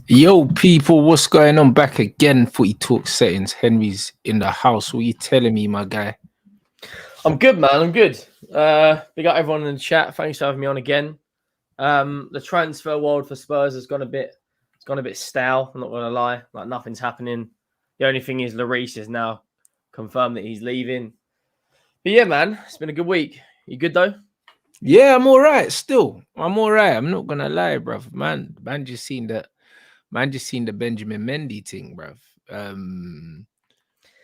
Yo, people, what's going on? Back again, Footy Talk Settings. Henry's in the house. What you telling me, my guy? I'm good, man. I'm good. Big up everyone in the chat. Thanks for having me on again. The transfer world for Spurs has gone a bit stale. I'm not gonna lie. Like nothing's happening. The only thing is Lloris is now confirmed that he's leaving. But yeah, man, it's been a good week. You good though? Yeah, I'm all right. Still, I'm all right. I'm not gonna lie, bruv. Man, just seen the Benjamin Mendy thing, bruv.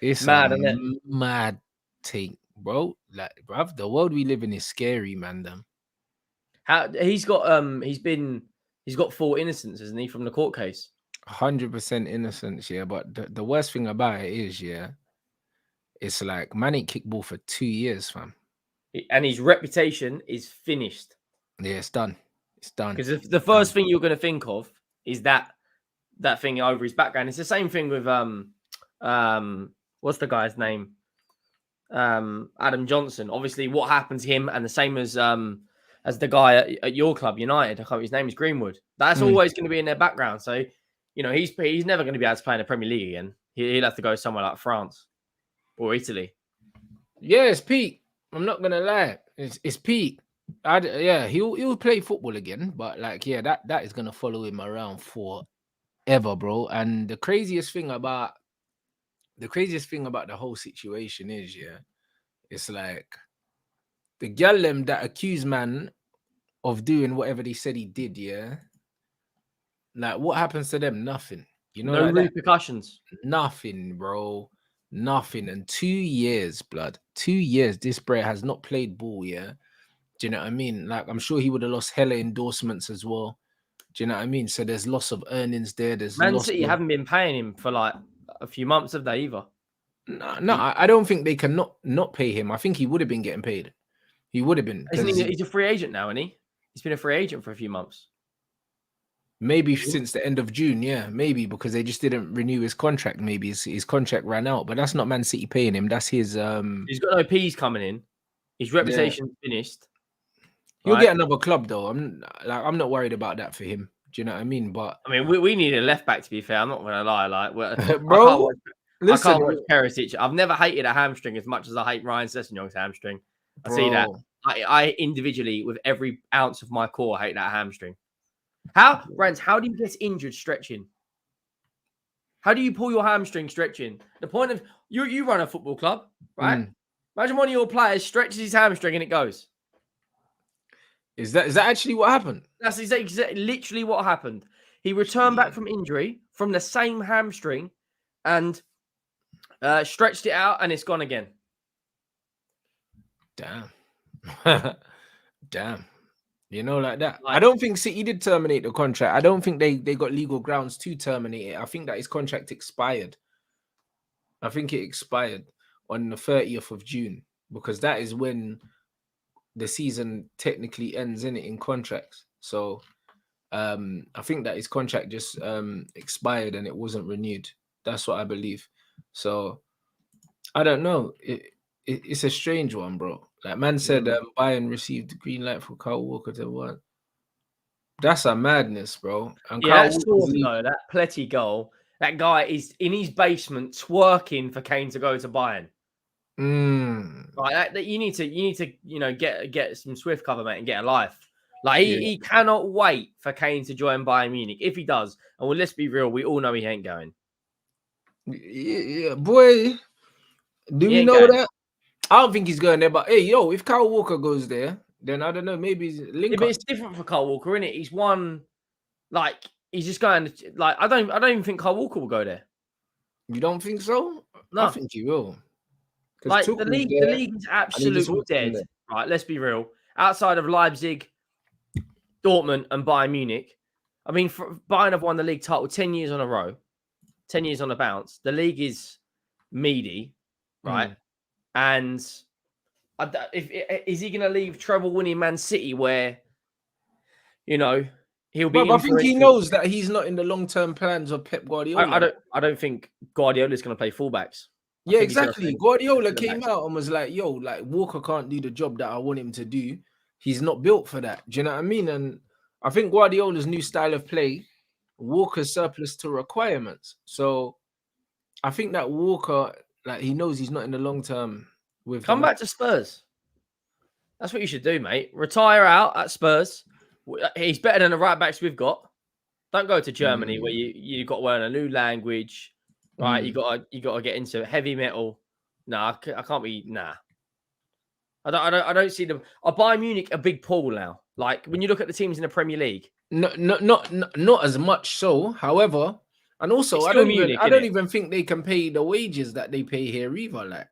It's Mad, a isn't it? mad thing, bro. Like, bruv, the world we live in is scary, man. Them. How he's got he's got full innocence, isn't he, from the court case? 100% innocence, yeah. But the worst thing about it is, yeah, it's like man ain't kicked ball for 2 years, fam. And his reputation is finished. Yeah, it's done. It's done. Because the first thing you're going to think of is that thing over his background. It's the same thing with what's the guy's name? Adam Johnson. Obviously, what happened to him, and the same as the guy at your club, United. I can't. His name is Greenwood. That's always going to be in their background. So, you know, he's never going to be able to play in the Premier League again. He'll have to go somewhere like France or Italy. Yeah, it's peak. I'm not gonna lie. It's peak. Yeah, he'll play football again, but like, yeah, that is gonna follow him around forever, bro. And the craziest thing about the whole situation is, yeah, it's like the gal them that accuse man of doing whatever they said he did, yeah. Like, what happens to them? Nothing. You know, No like that. repercussions. Nothing, bro. Nothing. And 2 years, blood. 2 years. This bro has not played ball, yeah. Do you know what I mean? Like, I'm sure he would have lost hella endorsements as well. Do you know what I mean? So there's loss of earnings there. There's Man loss City of... haven't been paying him for like a few months, have they either? No, I don't think they can not pay him. I think he would have been getting paid. He would have been. He's a free agent now, isn't he? He's been a free agent for a few months. Maybe since the end of June, yeah, maybe because they just didn't renew his contract. Maybe his contract ran out, but that's not Man City paying him. That's his. He's got no P's coming in. His reputation's finished. He'll get another club though. I'm not worried about that for him. Do you know what I mean? But I mean, we need a left back, to be fair. I'm not gonna lie, like, bro, I can't watch Perisic. I've never hated a hamstring as much as I hate Ryan Sessegnon hamstring. I see that. I individually, with every ounce of my core, hate that hamstring. Rants, how do you get injured stretching? How do you pull your hamstring stretching? The point of you run a football club, right? Imagine one of your players stretches his hamstring and it goes. Is that actually what happened? That's literally what happened. He returned back from injury from the same hamstring and stretched it out, and it's gone again. Damn. Damn. You know, like that. I don't think City did terminate the contract. I don't think they got legal grounds to terminate it. I think that his contract expired. I think it expired on the 30th of June because that is when the season technically ends in contracts. So I think that his contract just expired and it wasn't renewed. That's what I believe. So I don't know. It's a strange one, bro. Like man said, Bayern received the green light for Kyle Walker to what? That's a madness, bro. And yeah, that Pletty goal. That guy is in his basement twerking for Kane to go to Bayern. Like that, you need to get some Swift cover, mate, and get a life. Like he cannot wait for Kane to join Bayern Munich. If he does, and well, let's be real, we all know he ain't going. Yeah, boy. Do we know that? I don't think he's going there, but hey, yo, if Kyle Walker goes there, then I don't know, maybe he's link up. But it's different for Kyle Walker, isn't it? He's one, like, he's just going to, like, I don't even think Kyle Walker will go there. You don't think so? No. I think he will. Like, the league is absolutely dead, right? Let's be real. Outside of Leipzig, Dortmund, and Bayern Munich, I mean, Bayern have won the league title 10 years on a row, 10 years on a bounce. The league is meaty, right? And is he going to leave treble-winning Man City where, you know, he'll be? I think he knows that he's not in the long-term plans of Pep Guardiola. I don't think Guardiola is going to play fullbacks. Yeah, exactly. Guardiola came out and was like, "Yo, like Walker can't do the job that I want him to do. He's not built for that." Do you know what I mean? And I think Guardiola's new style of play Walker's surplus to requirements. So I think that Walker, like, he knows he's not in the long term with Come back to Spurs. That's what you should do, mate. Retire out at Spurs. He's better than the right backs we've got. Don't go to Germany where you got to learn a new language, right? You got to get into heavy metal. Nah, I can't be. Nah, I don't see them. I Bayern Munich a big pool now. Like when you look at the teams in the Premier League, not as much so. However, and also I don't even think they can pay the wages that they pay here either. Like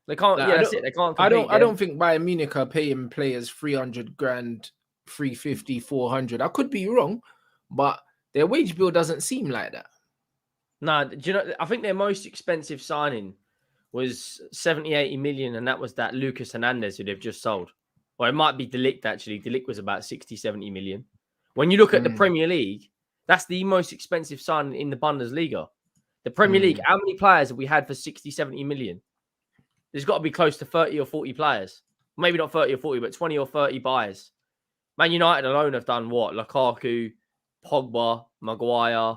they can't. Like, yeah, that's it. They can't. I don't think Bayern Munich are paying players 300 grand, 350, 400. I could be wrong, but their wage bill doesn't seem like that. No, do you know? I think their most expensive signing was 70, 80 million, and that was that Lucas Hernandez who they've just sold. Or it might be De Ligt, actually. De Ligt was about 60, 70 million. When you look at the Premier League, that's the most expensive signing in the Bundesliga. The Premier League, how many players have we had for 60, 70 million? There's got to be close to 30 or 40 players. Maybe not 30 or 40, but 20 or 30 buyers. Man United alone have done what? Lukaku, Pogba, Maguire,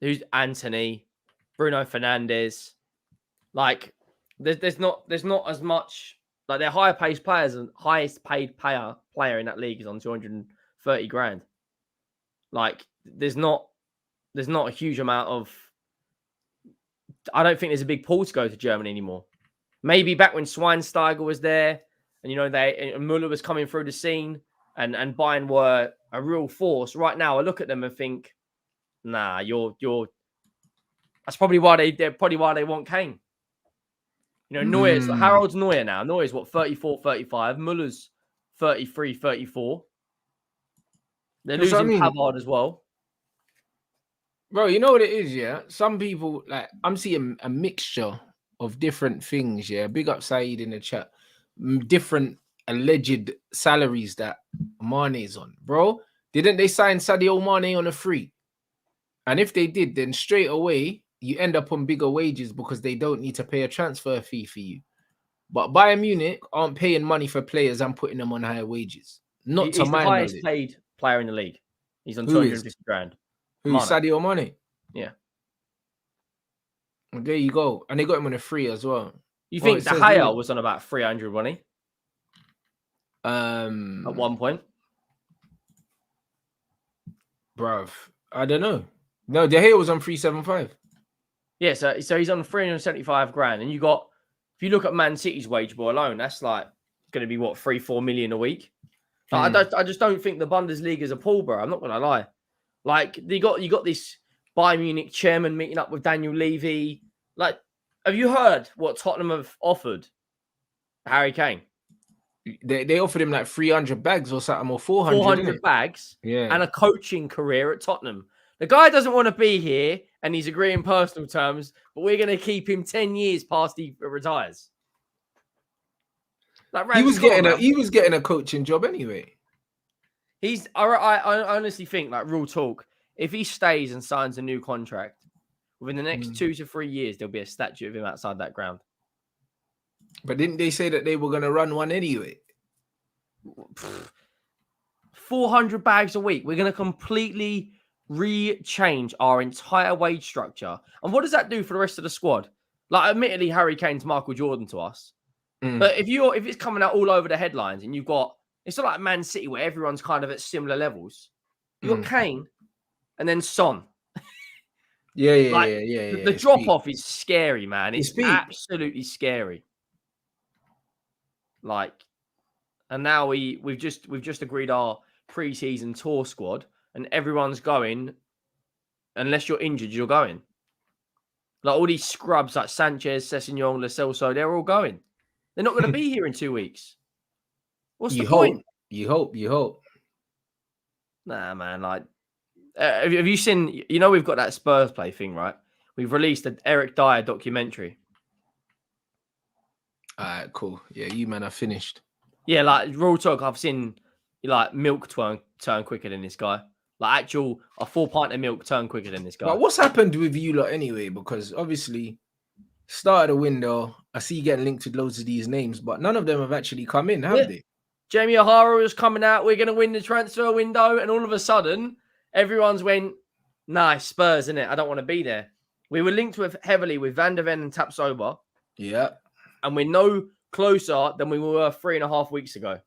who's Anthony, Bruno Fernandes. Like, there's not as much. Like, their higher paid players and highest paid player in that league is on 230 grand. Like, there's not a huge amount of. I don't think there's a big pool to go to Germany anymore. Maybe back when Schweinsteiger was there, and Müller was coming through the scene, and Bayern were a real force. Right now, I look at them and think, nah, you're. That's probably why they want Kane. Neuer's how old's Neuer now? Neuer's what, 34, 35. Müller's 33, 34. They're losing Pavard as well. Bro, you know what it is, yeah? Some people, like, I'm seeing a mixture of different things, yeah? Big up Saeed in the chat. Different alleged salaries that Mane's on. Bro, didn't they sign Sadio Mane on a free? And if they did, then straight away, you end up on bigger wages because they don't need to pay a transfer fee for you. But Bayern Munich aren't paying money for players and putting them on higher wages. He's the highest paid player in the league. He's on 250 grand. Who's Sadio Mane? Yeah. Well, there you go. And they got him on a free as well. You think De Gea was on about 300 money? At one point? Bruv, I don't know. No, De Gea was on 375. Yeah, so he's on 375 grand. And if you look at Man City's wage bill alone, that's like going to be what, 3-4 million a week. I just don't think the Bundesliga is a pool, bro. I'm not going to lie. Like, you got this Bayern Munich chairman meeting up with Daniel Levy. Like, have you heard what Tottenham have offered Harry Kane? They offered him like 300 bags or something, or 400. 400 bags, and a coaching career at Tottenham. The guy doesn't want to be here, and he's agreeing personal terms, but we're going to keep him 10 years past he retires. Like, he was getting a coaching job anyway. I honestly think, like, real talk, if he stays and signs a new contract, within the next 2 to 3 years, there'll be a statue of him outside that ground. But didn't they say that they were going to run one anyway? 400 bags a week. We're going to completely re-change our entire wage structure. And what does that do for the rest of the squad? Like, admittedly, Harry Kane's Michael Jordan to us. But if it's coming out all over the headlines and it's not like Man City where everyone's kind of at similar levels. You got Kane and then Son. Yeah. The drop-off is scary, man. It's absolutely scary. Like, and now we've just agreed our pre-season tour squad, and everyone's going. Unless you're injured, you're going. Like, all these scrubs like Sanchez, Sessegnon, Lo Celso, they're all going. They're not going to be here in 2 weeks. What's the point? You hope. Nah, man. Like, have you seen? We've got that Spurs play thing, right? We've released an Eric Dyer documentary. All right, cool. Yeah, you man are finished. Yeah, like, real talk, I've seen like milk turn quicker than this guy. Like, a 4 pint of milk turn quicker than this guy. But what's happened with you lot anyway? Because obviously, start of the window, I see you getting linked with loads of these names, but none of them have actually come in, have they? Jamie O'Hara was coming out. We're going to win the transfer window, and all of a sudden, everyone's went, Nice, Spurs, innit? I don't want to be there. We were linked heavily with Van der Ven and Tapsoba. Yeah. And we're no closer than we were 3.5 weeks ago.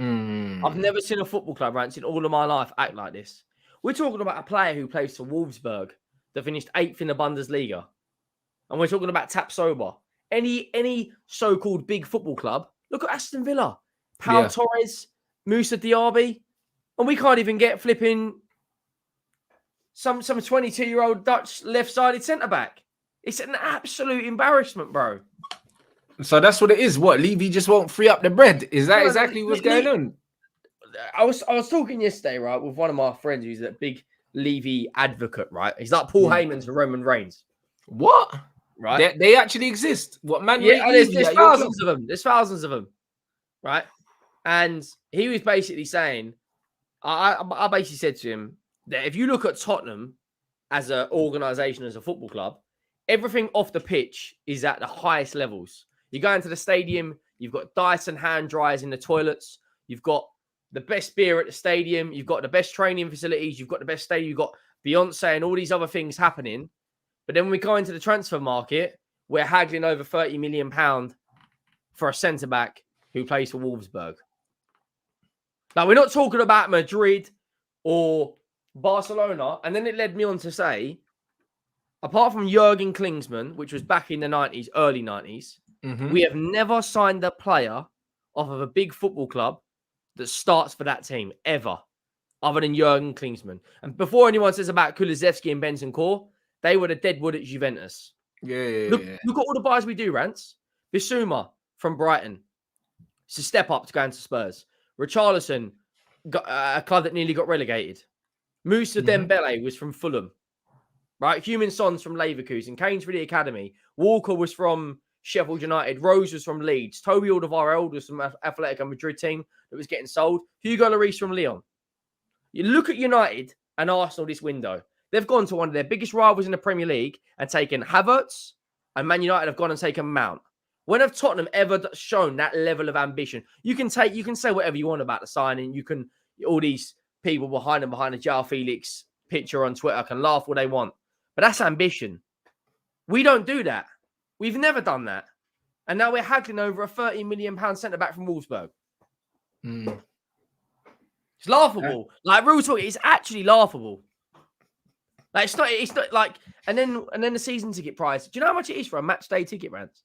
I've never seen a football club, Rants, in all of my life act like this. We're talking about a player who plays for Wolfsburg that finished 8th in the Bundesliga. And we're talking about Tapsoba. Any so-called big football club, look at Aston Villa. Pau Torres, Moussa Diaby. And we can't even get flipping some 22-year-old Dutch left-sided centre-back. It's an absolute embarrassment, bro. So that's what it is. What, Levy just won't free up the bread? Is that exactly what's going on? I was talking yesterday, right, with one of my friends who's a big Levy advocate, right? He's like Paul Heyman's for Roman Reigns. What? Right? They actually exist. What, man? Yeah, there's thousands of them. There's thousands of them, right? And he was basically saying, I basically said to him that if you look at Tottenham as an organisation, as a football club, everything off the pitch is at the highest levels. You go into the stadium, you've got Dyson hand dryers in the toilets, you've got the best beer at the stadium, you've got the best training facilities, you've got the best stadium, you've got Beyonce and all these other things happening. But then when we go into the transfer market, we're haggling over £30 million for a centre-back who plays for Wolfsburg. Now, we're not talking about Madrid or Barcelona. And then it led me on to say, apart from Jurgen Klinsmann, which was back in the 90s, early 90s, we have never signed a player off of a big football club that starts for that team, ever, other than Jurgen Klinsmann. And before anyone says about Kulusevski and Bentancur, they were the deadwood at Juventus. Look at all the buys we do, Rants. Bissouma from Brighton. It's a step up to go into Spurs. Richarlison, a club that nearly got relegated. Moussa Dembele was from Fulham. Right? Heung-min Son's from Leverkusen. Kane's for the academy. Walker was from Sheffield United. Rose was from Leeds. Toby Alderweireld was from Atletico Madrid team that was getting sold. Hugo Lloris from Lyon. You look at United and Arsenal this window. They've gone to one of their biggest rivals in the Premier League and taken Havertz, and Man United have gone and taken Mount. When have Tottenham ever shown that level of ambition? You can say whatever you want about the signing. You can, all these people behind the João Felix picture on Twitter can laugh what they want. But that's ambition. We don't do that. We've never done that. And now we're haggling over a £30 million centre-back from Wolfsburg. It's laughable. Like, real talk, it's actually laughable. Like, it's not like, and then the season ticket price. Do you know how much it is for a match day ticket, Rants?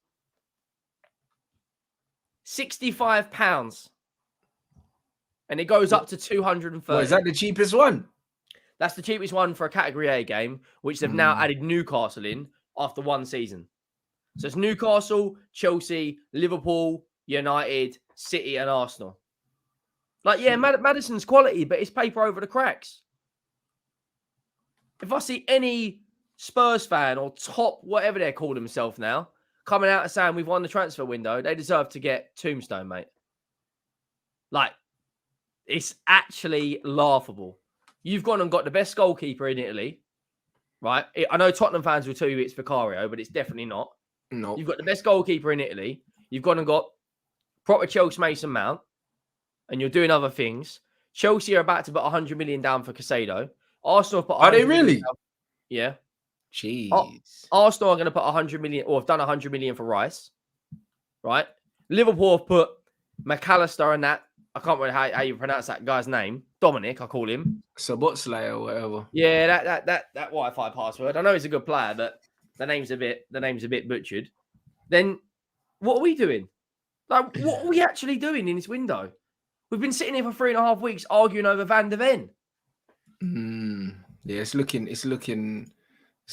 £65. And it goes up to 230. Well, is that the cheapest one? That's the cheapest one for a Category A game, which they've now added Newcastle in after one season. So it's Newcastle, Chelsea, Liverpool, United, City, and Arsenal. Like, yeah, Maddison's quality, but it's paper over the cracks. If I see any Spurs fan or top, whatever they call themselves now, coming out and saying we've won the transfer window, they deserve to get tombstone, mate. Like, it's actually laughable. You've gone and got the best goalkeeper in Italy, right? I know Tottenham fans will tell you it's Vicario, but it's definitely not. No. You've got the best goalkeeper in Italy. You've gone and got proper Chelsea Mason Mount, and you're doing other things. Chelsea are about to put 100 million down for Casado. Arsenal have put. Are they really? Yeah. Jeez. Arsenal are going to put 100 million, or have done 100 million for Rice, right? Liverpool have put McAllister and that. I can't remember how you pronounce that guy's name. Dominic, I call him. Sabotzley or whatever. Yeah, that Wi-Fi password. I know he's a good player, but the name's a bit butchered. Then what are we doing? Like, what are we actually doing in this window? We've been sitting here for 3.5 weeks arguing over Van der Ven. Yeah, it's looking.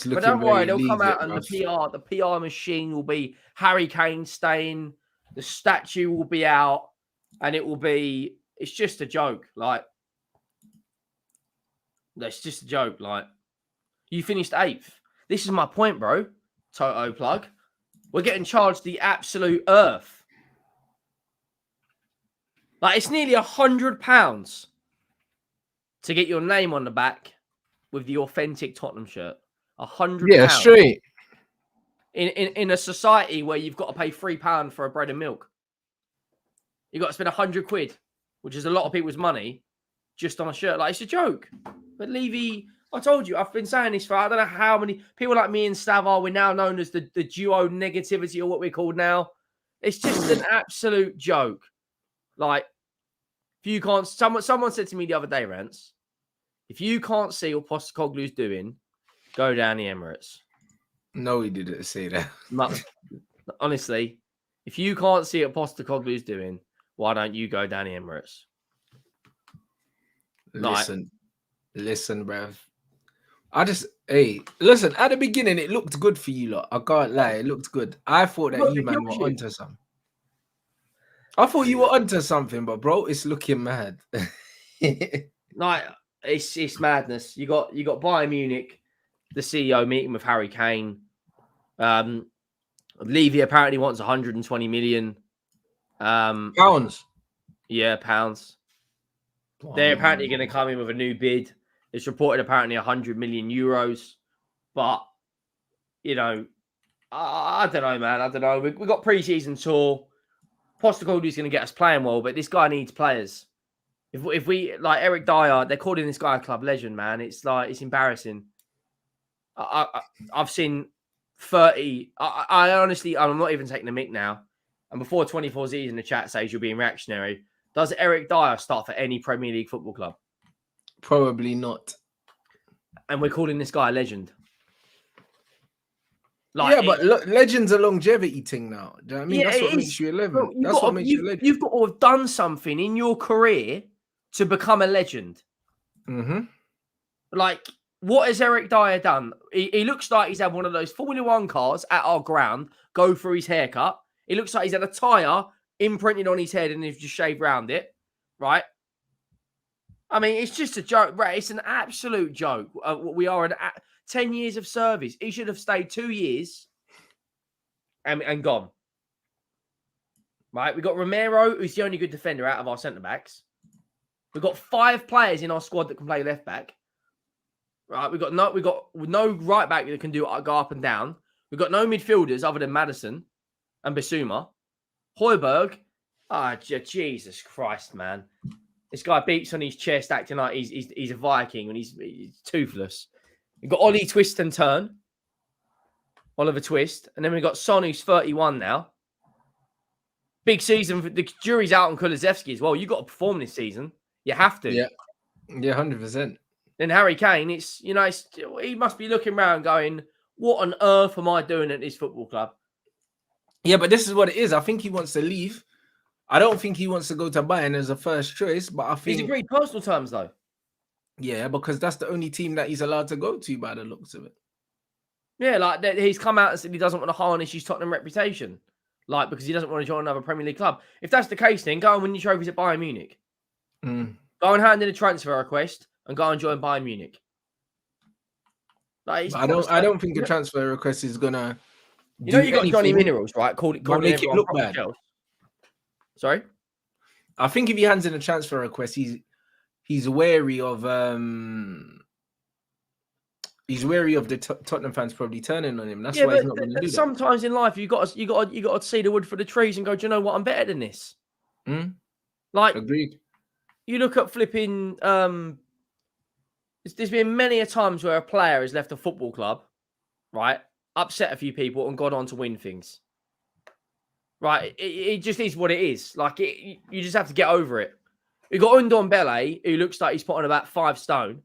But don't worry, they'll come out and the PR machine will be Harry Kane staying, the statue will be out, and it's just a joke. Like, that's just a joke. Like, you finished 8th. This is my point, bro. Toto plug. We're getting charged the absolute earth. Like, it's nearly £100 to get your name on the back with the authentic Tottenham shirt. £100. Yeah, straight. In a society where you've got to pay £3 for a bread and milk. You've got to spend £100, which is a lot of people's money, just on a shirt. Like, it's a joke. But Levy, I told you, I've been saying this for I don't know how many people like me and Stav we're now known as the duo negativity or what we're called now. It's just an absolute joke. Like, if you can't, someone said to me the other day, Rants, if you can't see what Postecoglou's doing, go down the Emirates. No, he didn't say that. Honestly, if you can't see what Postecoglou's doing, why don't you go down the Emirates? Listen, bruv. Listen, at the beginning, it looked good for you lot. I can't lie, it looked good. I thought that you man were onto something. I thought you were onto something, but bro, it's looking mad. Like, it's madness. You got Bayern Munich, the CEO meeting with Harry Kane. Levy apparently wants 120 million pounds. Yeah, pounds. They're apparently going to come in with a new bid. It's reported apparently 100 million euros. But, you know, I don't know, man. I don't know. We've got pre-season tour. Postecoglou's going to get us playing well, but this guy needs players. If we, like Eric Dyer, they're calling this guy a club legend, man. It's like, it's embarrassing. I've seen 30. I honestly, I'm not even taking the mic now. And before 24Z's in the chat says you're being reactionary, does Eric Dyer start for any Premier League football club? Probably not. And we're calling this guy a legend. Like, yeah, but look, legend's a longevity thing now. Do you know what I mean? That's what makes you a legend. That's what makes you a legend. You've got to have done something in your career to become a legend. Mm-hmm. Like, what has Eric Dyer done? He looks like he's had one of those Formula One cars at our ground go through his haircut. It looks like he's had a tyre imprinted on his head and he's just shaved around it, right? I mean, it's just a joke, right? It's an absolute joke. We are 10 years of service. He should have stayed 2 years and gone. Right? We've got Romero, who's the only good defender out of our centre-backs. We've got 5 players in our squad that can play left-back. Right? We've got no right-back that can go up and down. We've got no midfielders other than Madison and Bissouma. Højbjerg. Jesus Christ, man. This guy beats on his chest acting like he's a Viking and he's toothless. We've got Ollie Twist and Turn. Oliver Twist. And then we've got Son, who's 31 now. Big season. The jury's out on Kulusevski as well. You've got to perform this season. You have to. Yeah, 100%. Then Harry Kane, he must be looking around going, what on earth am I doing at this football club? Yeah, but this is what it is. I think he wants to leave. I don't think he wants to go to Bayern as a first choice, but I think... He's agreed personal terms, though. Yeah, because that's the only team that he's allowed to go to by the looks of it. Yeah, like he's come out and said he doesn't want to harness his Tottenham reputation. Like, because he doesn't want to join another Premier League club. If that's the case, then go and win your trophies at Bayern Munich. Mm. Go and hand in a transfer request and go and join Bayern Munich. Like, I don't think a transfer request is gonna... You know, you got Johnny Minerals, right? Call it make it look bad. Sorry? I think if he hands in a transfer request, he's wary of the Tottenham fans probably turning on him. That's why he's not going to do that. Sometimes in life, you got to see the wood for the trees and go, do you know what? I'm better than this. Mm. Like, agreed. You look at flipping. There's been many a times where a player has left a football club, right? Upset a few people and gone on to win things. Right, it just is what it is. Like, you just have to get over it. You got Ndombele, who looks like he's put on about 5 stone.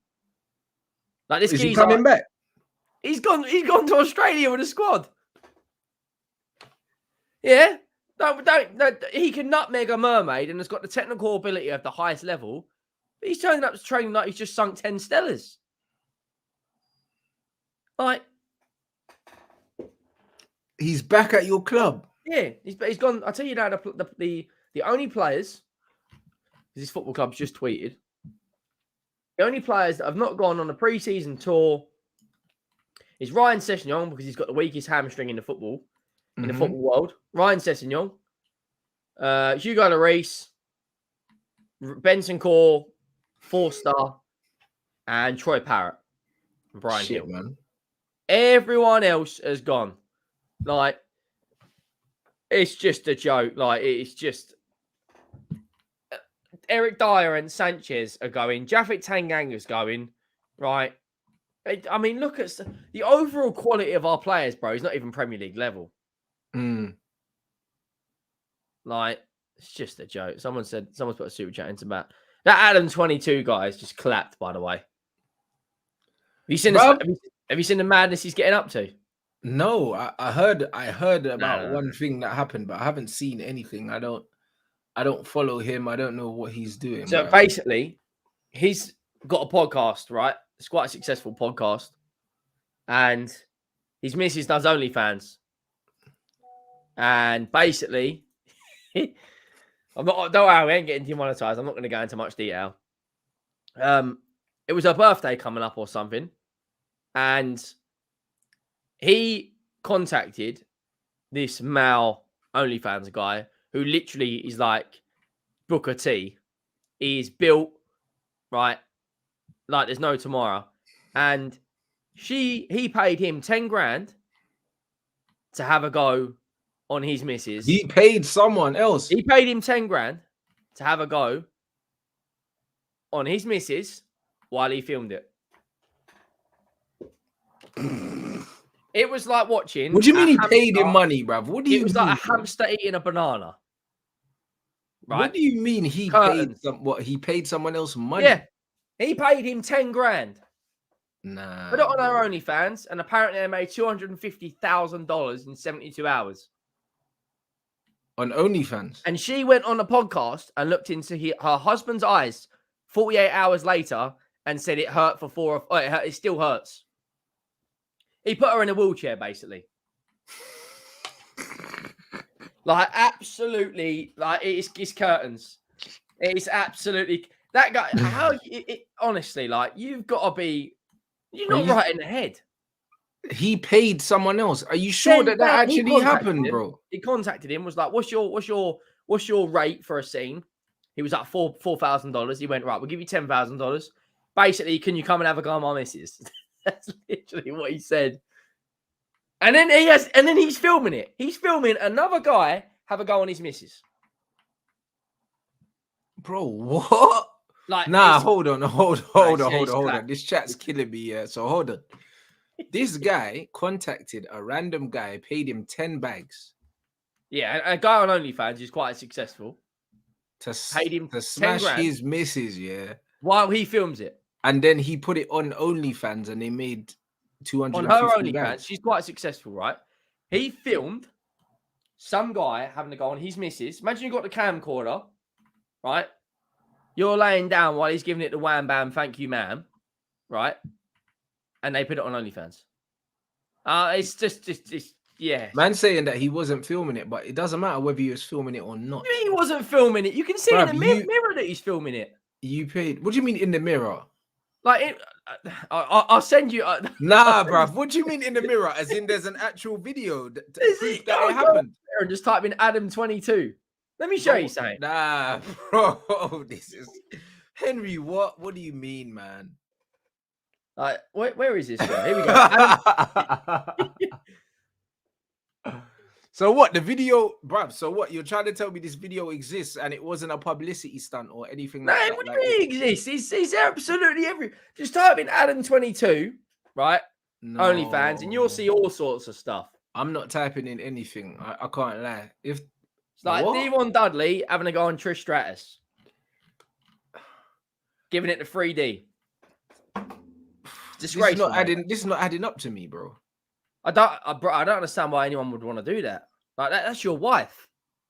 Like, this is he coming back? He's gone to Australia with a squad. Yeah, don't. He can nutmeg a mermaid and has got the technical ability of the highest level. But he's turning up to training like he's just sunk 10 stellars. Like, he's back at your club. Yeah, he's gone. I'll tell you now, the only players, because this football club's just tweeted, the only players that have not gone on a pre-season tour is Ryan Sessegnon, because he's got the weakest hamstring in the football, in the football world. Ryan Sessegnon, Hugo Lloris, Benson Core, Forster, and Troy Parrott, and Brian Hill. Man. Everyone else has gone. Like, it's just a joke. Like, it's just... Eric Dyer and Sanchez are going. Japhet Tanganga's going, right? I mean, look at the overall quality of our players, bro. It's not even Premier League level. Like, it's just a joke. Someone's put a super chat into Matt. That Adam 22 guy is just clapped, by the way. Have you seen have you seen the madness he's getting up to? No, I heard about one thing that happened, but I haven't seen anything. I don't follow him. I don't know what he's doing. So basically, he's got a podcast, right? It's quite a successful podcast. And his missus does OnlyFans. And basically, don't worry, we ain't getting demonetized. I'm not going to go into much detail. It was her birthday coming up or something. And he contacted this male OnlyFans guy who literally is like Booker T. He's built, right, like there's no tomorrow. And he paid him 10 grand to have a go on his missus. He paid someone else. He paid him 10 grand to have a go on his missus while he filmed it. It was like watching. What do you mean he paid him money, bruv? What do you mean? It was like a hamster eating a banana. Right? What do you mean he paid someone else money? Yeah. He paid him 10 grand. Nah. Put it on her OnlyFans, and apparently they made $250,000 in 72 hours. On OnlyFans? And she went on a podcast and looked into her husband's eyes 48 hours later and said it hurt for it still hurts. He put her in a wheelchair, basically. Like, absolutely, like, it's curtains. It's absolutely... That guy, honestly, like, you've got to be... You're not right in the head. He paid someone else. Are you sure that actually happened, bro? He contacted him, was like, what's your rate for a scene? He was like $4,000. He went, right, we'll give you $10,000. Basically, can you come and have a go on my missus? That's literally what he said. And then he's filming it. He's filming another guy have a go on his missus. Bro, what? Like, nah, hold on. This chat's killing me. Yeah, so hold on. This guy contacted a random guy, paid him 10 bags. Yeah, a guy on OnlyFans is quite successful. Paid him to smash his missus, yeah. While he films it. And then he put it on OnlyFans and they made 250 on her OnlyFans. bags. She's quite successful, right? He filmed some guy having to go on his missus. Imagine you got the camcorder, right? You're laying down while he's giving it the wham bam, thank you, ma'am, right? And they put it on OnlyFans. It's just, yeah. Man saying that he wasn't filming it, but it doesn't matter whether he was filming it or not. He wasn't filming it. You can see in the mirror that he's filming it. You paid. What do you mean in the mirror? Like, I'll send you. Nah, bruv. What do you mean in the mirror? As in, there's an actual video that it happened. And just type in Adam 22. Let me show you something. Nah, bro. This is Henry. What? What do you mean, man? Like, where is this? Here we go. So what? The video, bruv. So what? You're trying to tell me this video exists and it wasn't a publicity stunt or anything like that? What do you mean it exists? It's absolutely every. Just type in Adam 22, right? No. OnlyFans, and you'll see all sorts of stuff. I'm not typing in anything. I can't lie. If it's like Devon Dudley having a go on Trish Stratus, giving it the 3D. Disgraceful. This is not adding up to me, bro. I don't understand why anyone would want to do that. Like that's your wife.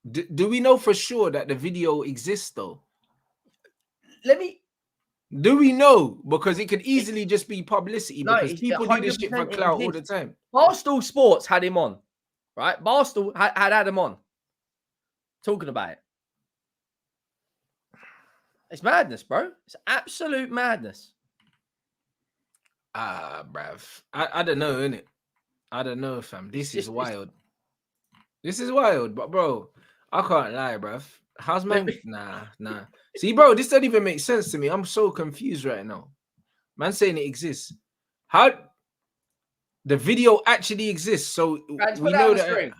Do we know for sure that the video exists though? Do we know? Because it could easily just be publicity because people do this shit for clout all the time. Barstool Sports had him on, right? Barstool had him on talking about it. It's madness, bro. It's absolute madness. Bruv. I don't know, innit? I don't know, fam. This is wild. This is wild, but bro, I can't lie, bruv. How's man? Nah. See, bro, this doesn't even make sense to me. I'm so confused right now. Man saying it exists. How the video actually exists? So we know that.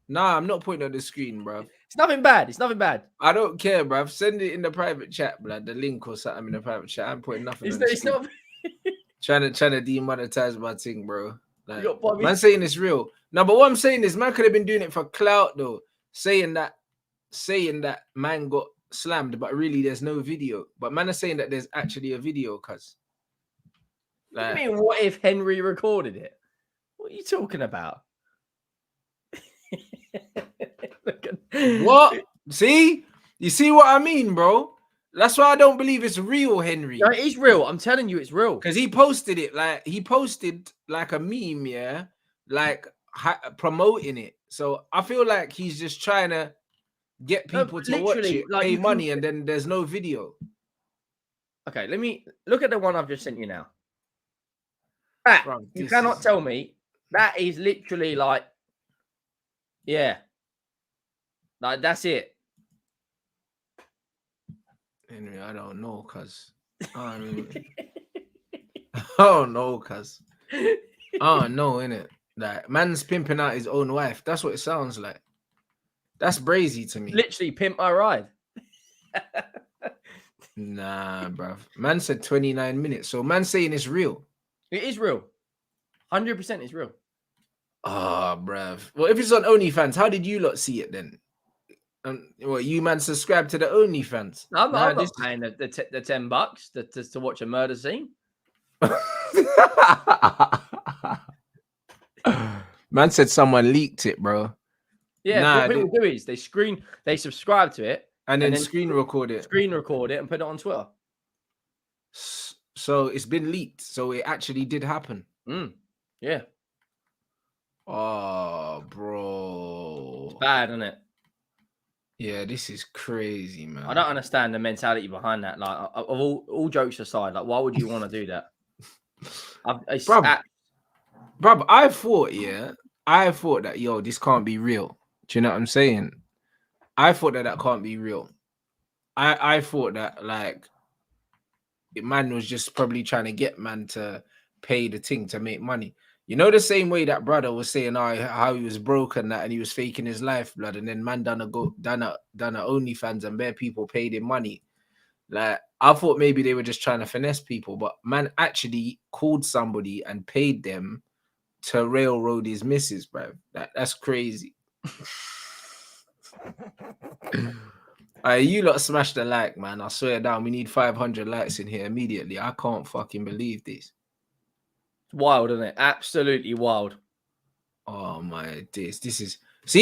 Nah, I'm not putting on the screen, bruv. It's nothing bad. It's nothing bad. I don't care, bruv. Send it in the private chat, blood. The link or something in the private chat. I'm putting nothing on the screen. Trying to demonetize my thing, bro. Like, Bobby. Man saying it's real. No, but what I'm saying is, man could have been doing it for clout though, saying that man got slammed, but really there's no video. But man are saying that there's actually a video, cuz. Like, what do you mean? What if Henry recorded it? What are you talking about? What? See? You see what I mean, bro? That's why I don't believe it's real, Henry. No, it is real. I'm telling you, it's real. Because he posted it like a meme, yeah, like promoting it. So I feel like he's just trying to get people to watch it, like, pay money, and then there's no video. Okay, let me look at the one I've just sent you now. That, bro, you cannot tell me that is literally like, yeah, like that's it. Henry, I don't know, cuz. I don't know, cuz. I don't know, innit? Like, man's pimping out his own wife. That's what it sounds like. That's brazy to me. Literally pimp my ride. Nah, bruv. Man said 29 minutes. So man saying it's real. It is real. 100% is real. Ah, bruv. Well, if it's on OnlyFans, how did you lot see it then? Well, you man subscribe to the OnlyFans. I'm not paying the $10 to watch a murder scene. Man said someone leaked it, bro. Yeah, what people do is they subscribe to it and then screen record it. Screen record it and put it on Twitter. So it's been leaked. So it actually did happen. Yeah. Oh, bro. It's bad, isn't it? Yeah, this is crazy, man. I don't understand the mentality behind that. Like, of all jokes aside, like, why would you want to do that? Bro, I thought that, yo, this can't be real. Do you know what I'm saying? I thought that can't be real. I thought that, like, man was just probably trying to get man to pay the thing to make money. You know, the same way that brother was saying how he was broken and he was faking his life, blood, and then man done a OnlyFans and bare people paid him money. Like, I thought maybe they were just trying to finesse people, but man actually called somebody and paid them to railroad his missus, bro. That's crazy. You lot smash the like, man. I swear down. We need 500 likes in here immediately. I can't fucking believe this. Wild, isn't it? Absolutely wild. Oh my days. These are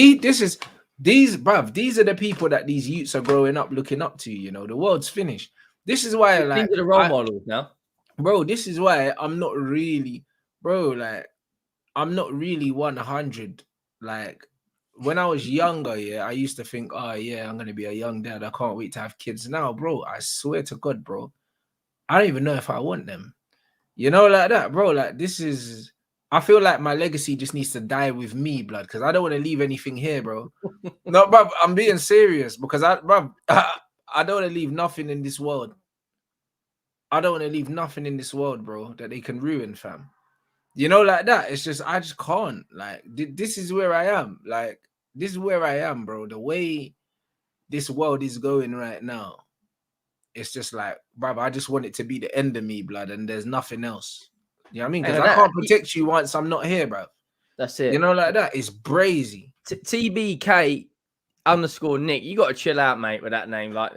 the people that these youths are growing up looking up to, you know. The world's finished. This is why, like, the role models now. Bro, this is why I'm not really, I'm not really 100. Like, when I was younger, yeah, I used to think, oh yeah, I'm gonna be a young dad. I can't wait to have kids. Now, bro, I swear to God, bro, I don't even know if I want them. You know, like that, bro. Like, I feel like my legacy just needs to die with me, blood, because I don't want to leave anything here, bro. No, bro, I'm being serious, because I don't want to leave nothing in this world. I don't want to leave nothing in this world, bro, that they can ruin, fam. You know, like that. It's just, I just can't. Like, this is where I am. Like, this is where I am, bro. The way this world is going right now, it's just like, bro, I just want it to be the end of me, blood, and there's nothing else. You know what I mean? Because I can't protect you once I'm not here, bro. That's it. You know, like that. It's brazy. TBK_Nick. You got to chill out, mate, with that name. Like,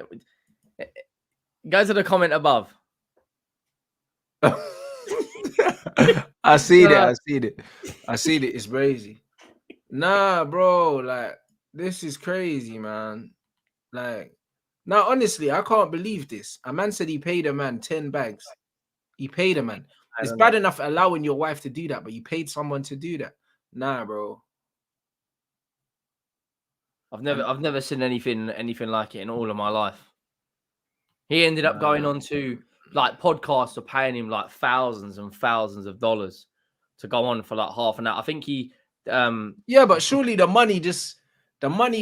go to the comment above. I see it. It's crazy. Nah, bro. Like, this is crazy, man. Like, now, honestly, I can't believe this. A man said he paid a man 10 bags. He paid a man. It's bad enough allowing your wife to do that, but you paid someone to do that. Nah, bro. I've never seen anything like it in all of my life. He ended up going on to, like, podcasts are paying him like thousands and thousands of dollars to go on for like half an hour. I think he yeah, but surely the money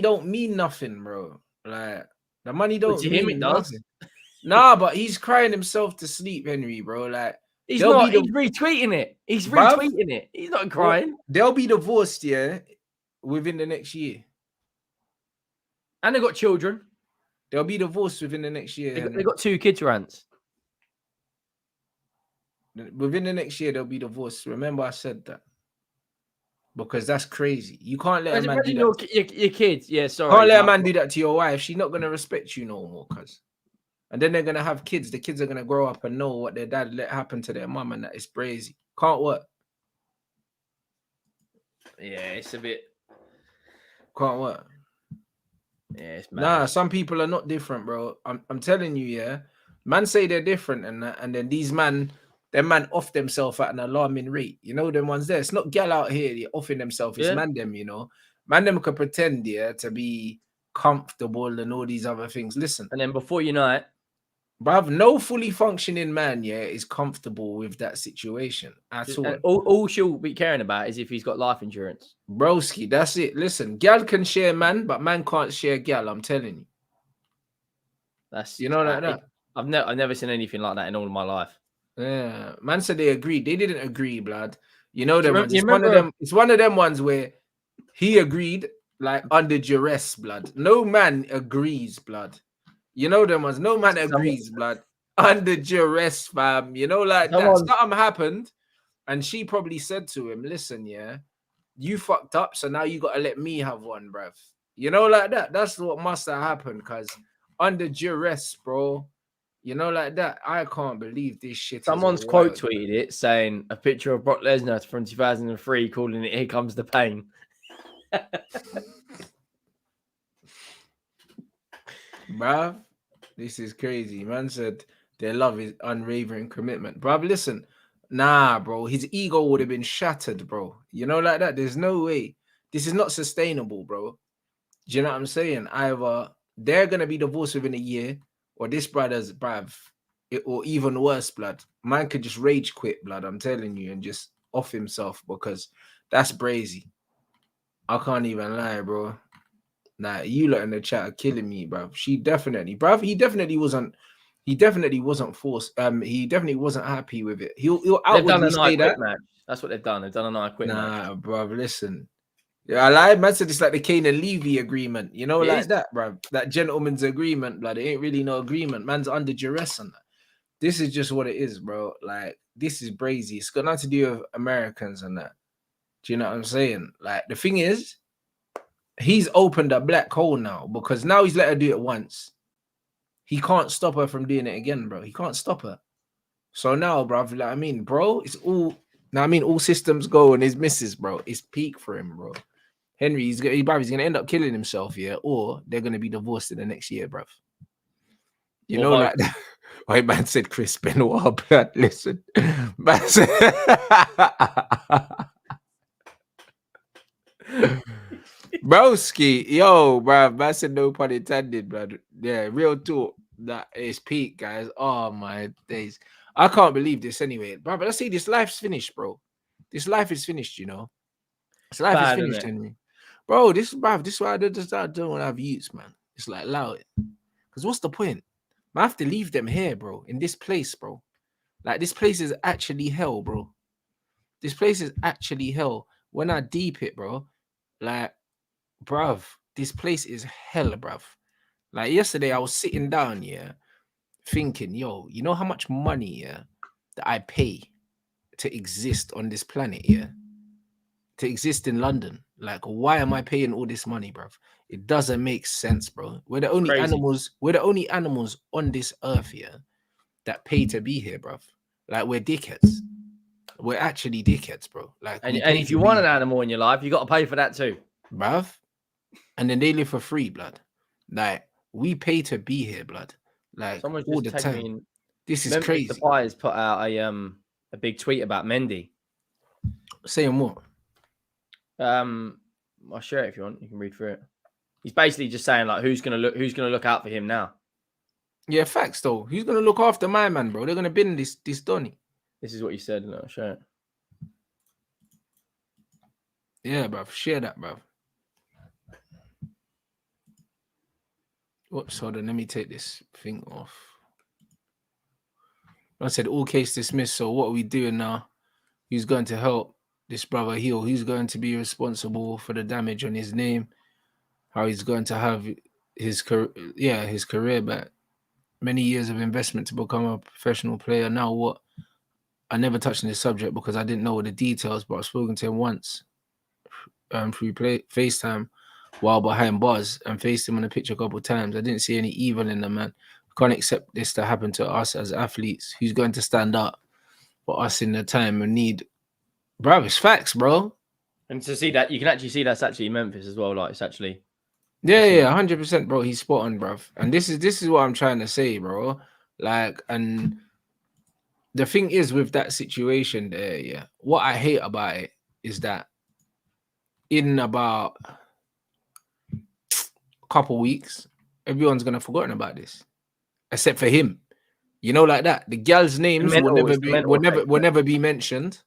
don't mean nothing, bro. Like, the money don't mean it does. Nothing. Nah, but he's crying himself to sleep, Henry, bro. Like, he's retweeting it. He's retweeting it. He's not crying. They'll be divorced, yeah, within the next year. And they got children. They'll be divorced within the next year. They got 2 kids, Rants. Within the next year, they'll be divorced. Remember, I said that. Because that's crazy. You can't let a man do that. Your kids. Yeah, sorry. Can't let a man do that to your wife. She's not going to respect you no more, cuz. And then they're going to have kids. The kids are going to grow up and know what their dad let happen to their mum, and that is crazy. Can't work. Yeah, it's a bit. Can't work. Yeah, it's mad. Nah, some people are not different, bro. I'm telling you, yeah. Man say they're different and that, and then these man off themselves at an alarming rate. You know them ones there. It's not gal out here they're offing themselves. It's man them, you know. Man them could pretend, yeah, to be comfortable and all these other things. Listen. And then before you know it, bruv, no fully functioning man, yeah, is comfortable with that situation at all. All she'll be caring about is if he's got life insurance. Broski, that's it. Listen, gal can share man, but man can't share gal. I'm telling you. That's you know like that. I've never seen anything like that in all of my life. Yeah, man said they agreed. They didn't agree, blood. You know them ones. It's one of them. It's one of them ones where he agreed, like under duress, blood. No man agrees, blood. You know them ones. No man agrees, blood. Under duress, fam. You know, like that. Something happened, and she probably said to him, "Listen, yeah, you fucked up, so now you gotta let me have one, bruv." You know, like that. That's what must have happened, cause under duress, bro. You know, like that. I can't believe this shit. Someone's quote tweeted it saying a picture of Brock Lesnar from 2003, calling it "Here Comes the Pain." Bruv, this is crazy. Man said their love is unwavering commitment. Bruv, listen. Nah, bro. His ego would have been shattered, bro. You know, like that. There's no way. This is not sustainable, bro. Do you know what I'm saying? Either they're going to be divorced within a year, or this brother's, bruv, or even worse, blood. Man could just rage quit, blood. I'm telling you, and just off himself, because that's brazy. I can't even lie, bro. Nah, you lot in the chat are killing me, bruv. She definitely, bruv. He definitely wasn't forced. He definitely wasn't happy with it. He'll outwardly say that. Match. That's what they've done. They've done an I quit match. Nah, bruv. Listen. Yeah, I lied. Man said it's like the KANE and LEVY agreement. You know, like that, bruv. That gentleman's agreement, blood. It ain't really no agreement. Man's under duress on that. This is just what it is, bro. Like, this is brazy. It's got nothing to do with Americans and that. Do you know what I'm saying? Like, the thing is, he's opened a black hole now, because now he's let her do it once. He can't stop her from doing it again, bro. He can't stop her. So now, bro, like, I mean, bro, it's all, now I mean, all systems go and his missus, bro. It's peak for him, bro. Henry, he's gonna end up killing himself, yeah, or they're gonna be divorced in the next year, bro. You know, like that. White man said Chris Benoit, but listen, man said, broski, yo, bro, man said no pun intended, bro. Yeah, real talk. That is peak, guys. Oh my days, I can't believe this anyway, bro. But let's say this life's finished, bro. This life is finished, you know. This life is finished, Henry. Bro, this is why I don't want to have youths, man. It's like, allow it, because what's the point? I have to leave them here, bro, in this place, bro. Like, this place is actually hell, bro. This place is actually hell. When I deep it, bro, like, bruv, this place is hell, bruv. Like, yesterday I was sitting down, yeah, thinking, yo, you know how much money, yeah, that I pay to exist on this planet, yeah? To exist in London. Like, why am I paying all this money, bruv? It doesn't make sense, bro. We're the only animals on this earth, yeah, that pay to be here, bruv. Like, we're dickheads. We're actually dickheads, bro. Like, and if you want an animal in your life, you got to pay for that too, bruv. And then they live for free, blood. Like, we pay to be here, blood. Like, someone's all the time. This is crazy. The Pies put out a big tweet about Mendy. Saying what? I'll share it if you want. You can read through it. He's basically just saying, like, who's gonna look out for him now. Yeah, facts though. Who's gonna look after my man, bro? They're gonna bin this Donny. This is what you said. I'll share it. Yeah, bro. Share that, bro. Whoops, hold on. Let me take this thing off. I said all case dismissed. So what are we doing now? Who's going to help this brother heal? Who's going to be responsible for the damage on his name? How he's going to have his career back? Many years of investment to become a professional player. Now what? I never touched on this subject because I didn't know the details, but I've spoken to him once through FaceTime while behind bars and faced him on a picture a couple of times. I didn't see any evil in the man. I can't accept this to happen to us as athletes. Who's going to stand up for us in the time of need? Bro, it's facts, bro. And to see that, you can actually see that's actually Memphis as well. Like, it's actually... Yeah, 100%, bro. He's spot on, bro. And this is what I'm trying to say, bro. Like, and the thing is with that situation there, yeah, what I hate about it is that in about a couple weeks, everyone's gonna forgotten about this, except for him. You know, like that. The girls' names will never be mentioned.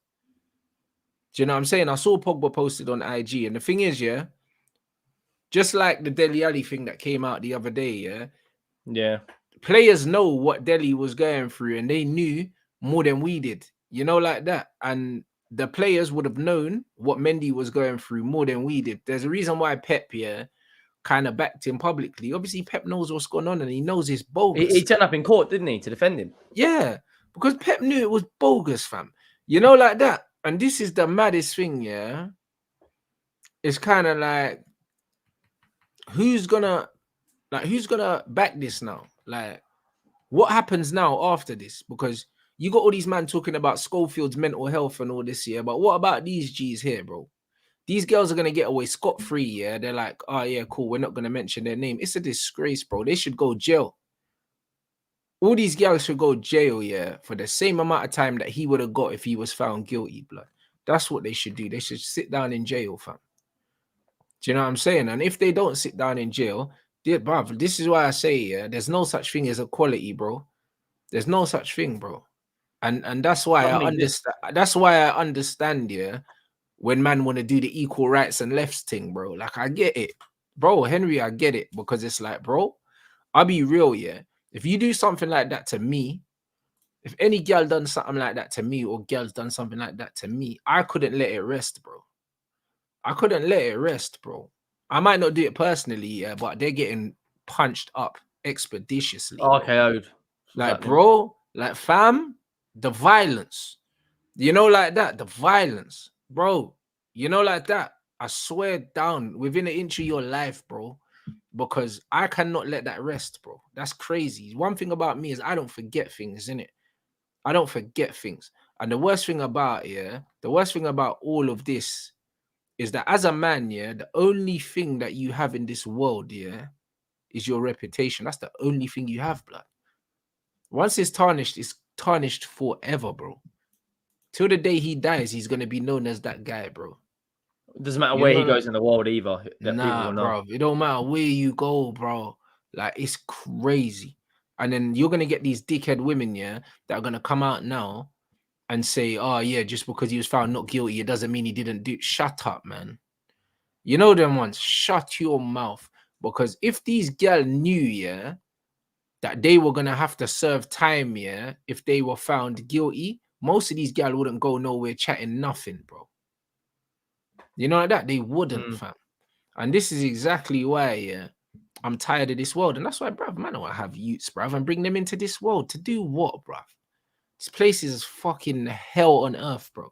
Do you know what I'm saying? I saw Pogba posted on IG, and the thing is, yeah, just like the Dele Alli thing that came out the other day, yeah, players know what Dele was going through, and they knew more than we did. You know, like that. And the players would have known what Mendy was going through more than we did. There's a reason why Pep, kind of backed him publicly. Obviously, Pep knows what's going on, and he knows it's bogus. He turned up in court, didn't he, to defend him? Yeah, because Pep knew it was bogus, fam. You know, like that. And this is the maddest thing, yeah. It's kind of like, who's gonna back this now? Like, what happens now after this? Because you got all these men talking about Schofield's mental health and all this, yeah. But what about these G's here, bro? These girls are gonna get away scot-free, yeah. They're like, oh yeah, cool. We're not gonna mention their name. It's a disgrace, bro. They should go jail. All these girls should go jail, yeah, for the same amount of time that he would have got if he was found guilty, blood. That's what they should do. They should sit down in jail, fam. Do you know what I'm saying? And if they don't sit down in jail, bruv, this is why I say, yeah, there's no such thing as equality, bro. There's no such thing, bro. And that's why I understand. That's why I understand, yeah, when man want to do the equal rights and lefts thing, bro. Like, I get it, bro. Henry, I get it, because it's like, bro, I'll be real, yeah. If you do something like that to me, if any girl done something like that to me, or girls done something like that to me, I couldn't let it rest, bro. I couldn't let it rest, bro. I might not do it personally, yeah, but they're getting punched up expeditiously. Okay, like, bro, like, fam, the violence. You know, like that, the violence, bro. You know, like that. I swear down within an inch of your life, bro. Because I cannot let that rest, bro. That's crazy. One thing about me is I don't forget things, innit? I don't forget things. And the worst thing about, the worst thing about all of this is that as a man, the only thing that you have in this world, is your reputation. That's the only thing you have, blood. Once it's tarnished forever, bro. Till the day he dies, he's going to be known as that guy, bro. It doesn't matter where he goes in the world either. Nah, bro. It don't matter where you go, bro. Like, it's crazy. And then you're going to get these dickhead women, that are going to come out now and say, oh, yeah, just because he was found not guilty, it doesn't mean he didn't do it. Shut up, man. You know them ones. Shut your mouth. Because if these girls knew, that they were going to have to serve time, if they were found guilty, most of these girls wouldn't go nowhere chatting nothing, bro. You know, like that? They wouldn't, fam. And this is exactly why, I'm tired of this world. And that's why, bruv, man, I want to have youths, bruv, and bring them into this world. To do what, bruv? This place is fucking hell on earth, bro.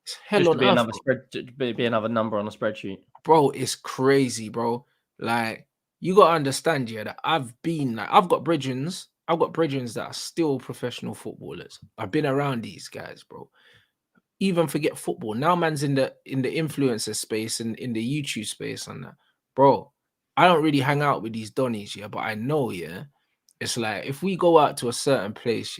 It's hell just on be earth. Be another number on a spreadsheet. Bro, it's crazy, bro. Like, you got to understand, that I've got brethrens that are still professional footballers. I've been around these guys, bro. Even forget football. Now man's in the influencer space and in the YouTube space and that. Bro, I don't really hang out with these donnies, but I know, it's like if we go out to a certain place,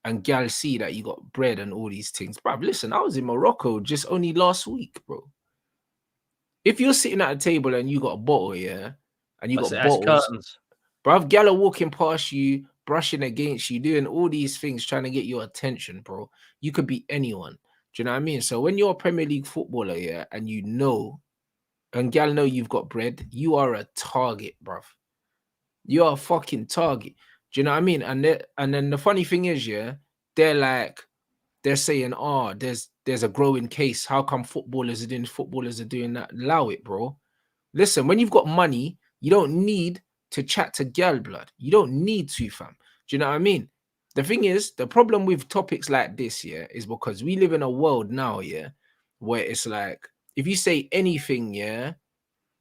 and gal see that you got bread and all these things. Bro, listen, I was in Morocco just only last week, bro. If you're sitting at a table and you got a bottle, and you got bottles, bro, gal are walking past you, brushing against you, doing all these things, trying to get your attention, bro. You could be anyone. Do you know what I mean? So when you're a Premier League footballer, and you know, and gal know you've got bread, you are a target, bruv. You are a fucking target. Do you know what I mean? And then the funny thing is, they're saying, oh, there's a growing case. How come footballers are doing that? Allow it, bro. Listen, when you've got money, you don't need to chat to gal, blood. You don't need to, fam. Do you know what I mean? The thing is, the problem with topics like this, yeah, is because we live in a world now, yeah, where it's like, if you say anything, yeah,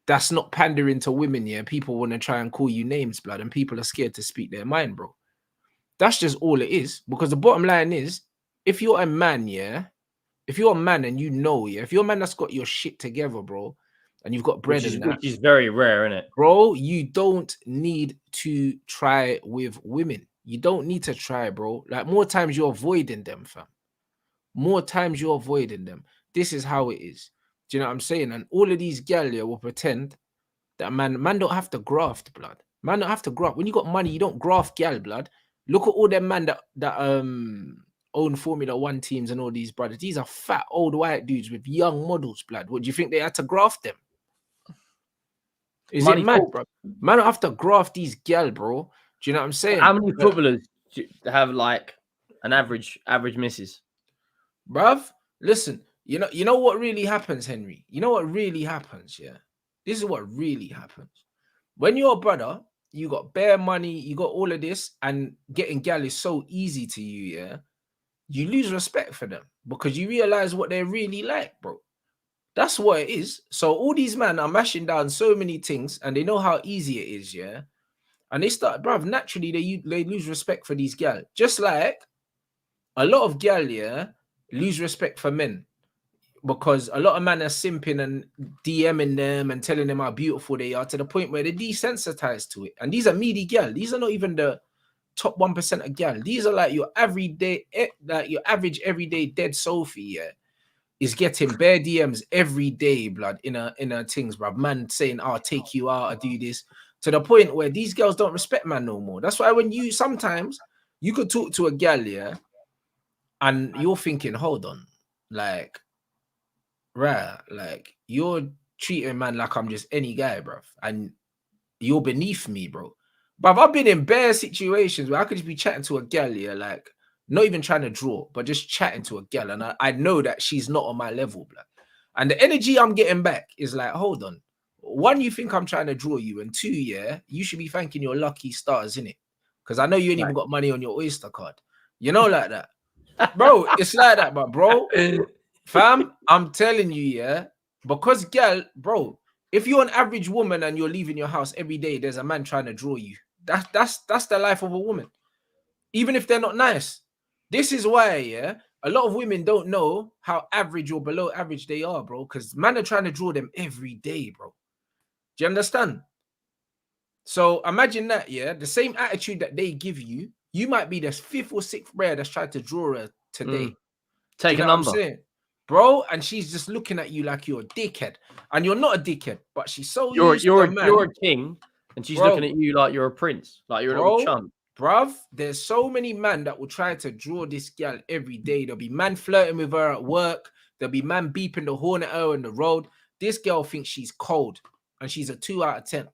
that's not pandering to women, yeah, people want to try and call you names, blood, and people are scared to speak their mind, bro. That's just all it is. Because the bottom line is, if you're a man, yeah, if you're a man and you know, yeah, if you're a man that's got your shit together, bro, and you've got bread and that, which is very rare, isn't it? Bro, you don't need to try with women. You don't need to try, bro. Like, more times you're avoiding them, fam. More times you're avoiding them. This is how it is. Do you know what I'm saying? And all of these gal here will pretend that man don't have to graft, blood. Man don't have to graft. When you got money, you don't graft gal, blood. Look at all them man that own Formula One teams and all these brothers. These are fat old white dudes with young models, blood. What do you think they had to graft them? Is money it mad, bro? Man don't have to graft these gal, bro. Do you know what I'm saying? How many footballers have like an average misses? Bruv, listen, you know what really happens, Henry? You know what really happens, yeah? This is what really happens. When you're a brother, you got bare money, you got all of this, and getting gal is so easy to you, yeah? You lose respect for them because you realize what they're really like, bro. That's what it is. So all these men are mashing down so many things and they know how easy it is, yeah? And they start, bruv, naturally they lose respect for these gal. Just like a lot of gal, yeah, lose respect for men because a lot of men are simping and DMing them and telling them how beautiful they are to the point where they're desensitized to it. And these are meaty gal. These are not even the top 1% of gal. These are like your everyday, like your average everyday dead Sophie, yeah, is getting bare DMs every day, blood, in her things, bruv. Man saying, I'll take you out, I'll do this. To the point where these girls don't respect man no more. That's why when you, sometimes, you could talk to a gal, yeah, and you're thinking, hold on, like, right, like, you're treating man like I'm just any guy, bruv, and you're beneath me, bro. But I've been in bare situations where I could just be chatting to a gal, yeah, like, not even trying to draw, but just chatting to a gal, and I know that she's not on my level, blood. And the energy I'm getting back is like, hold on. One, you think I'm trying to draw you, and two, yeah, you should be thanking your lucky stars, innit? Because I know you ain't even got money on your Oyster card. You know, like that. Bro, it's like that, but bro, fam, I'm telling you, yeah, because gal, bro, if you're an average woman and you're leaving your house every day, there's a man trying to draw you. That's the life of a woman. Even if they're not nice. This is why, yeah, a lot of women don't know how average or below average they are, bro, because man are trying to draw them every day, bro. Do you understand? So imagine that, yeah, the same attitude that they give you, you might be the 5th or 6th player that's tried to draw her today. Take a number, bro, and she's just looking at you like you're a dickhead, and you're not a dickhead, but she's so you're a king, and she's looking at you like you're a prince, like you're a little chump. Bruv, there's so many men that will try to draw this gal every day. There'll be man flirting with her at work. There'll be man beeping the horn at her on the road. This girl thinks she's cold, and she's a 2 out of 10.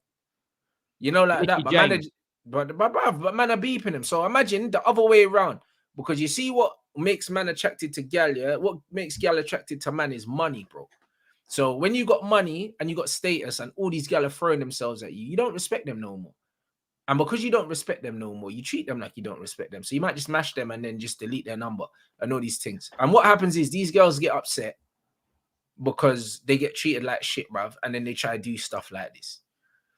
You know, like that. But man are beeping him. So imagine the other way around, because you see what makes man attracted to gal, yeah? What makes gal attracted to man is money, bro. So when you got money and you got status and all these gal are throwing themselves at you, you don't respect them no more. And because you don't respect them no more, you treat them like you don't respect them. So you might just smash them and then just delete their number and all these things. And what happens is these girls get upset because they get treated like shit, bruv, and then they try to do stuff like this.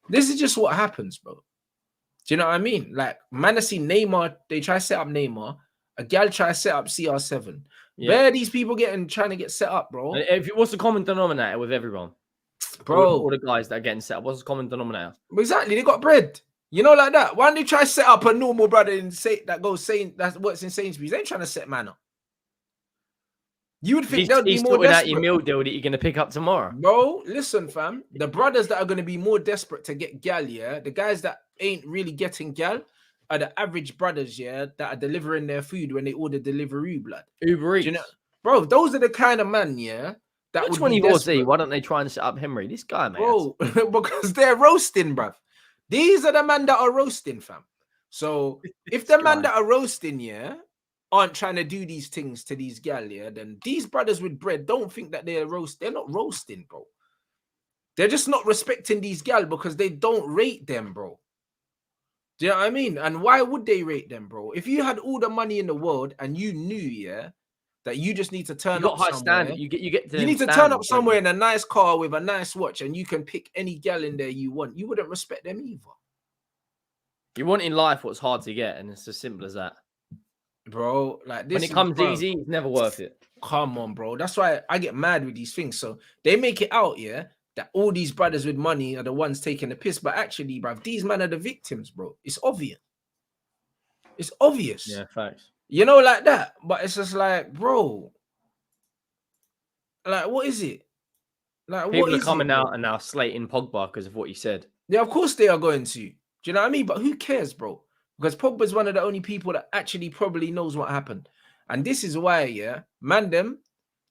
This is just what happens, bro. Do you know what I mean? Like, man, I see Neymar, they try to set up Neymar. A gal try to set up CR7. Yeah. Where are these people trying to get set up, bro? What's the common denominator with everyone? Bro. All the guys that are getting set up, what's the common denominator? Exactly, they got bread. You know, like that. Why don't they try to set up a normal brother and say that works in Sainsbury's? They ain't trying to set man up. You would think they'll be more desperate. Out your meal deal that you're going to pick up tomorrow. Bro, listen, fam. The brothers that are going to be more desperate to get gal, yeah, the guys that ain't really getting gal are the average brothers, yeah, that are delivering their food when they order Deliveroo, blood. Uber Eats. You know, bro, those are the kind of man, yeah. That Which one you will see? Why don't they try and set up Henry? This guy, man. Bro, because they're roasting, bruv. These are the men that are roasting, fam. So if the man that are roasting, yeah, aren't trying to do these things to these gal, yeah, then these brothers with bread don't think that they're not roasting, bro. They're just not respecting these gal because they don't rate them, bro. Do you know what I mean? And why would they rate them, bro? If you had all the money in the world and you knew, yeah, that you just need to turn up somewhere. Standard. You get you need to turn up somewhere in a nice car with a nice watch and you can pick any gal in there you want. You wouldn't respect them either. You want in life what's hard to get, and it's as simple as that. Bro, like this. When it comes easy, it's never worth it. Come on, bro. That's why I get mad with these things. So they make it out, yeah, that all these brothers with money are the ones taking the piss. But actually, bruv, these men are the victims, bro. It's obvious. It's obvious. Yeah, facts. You know, like that. But it's just like, bro, like, what is it? Like, people are coming out and now slating Pogba because of what he said. Yeah, of course they are going to. Do you know what I mean? But who cares, bro? Because Pogba's one of the only people that actually probably knows what happened. And this is why, yeah, man,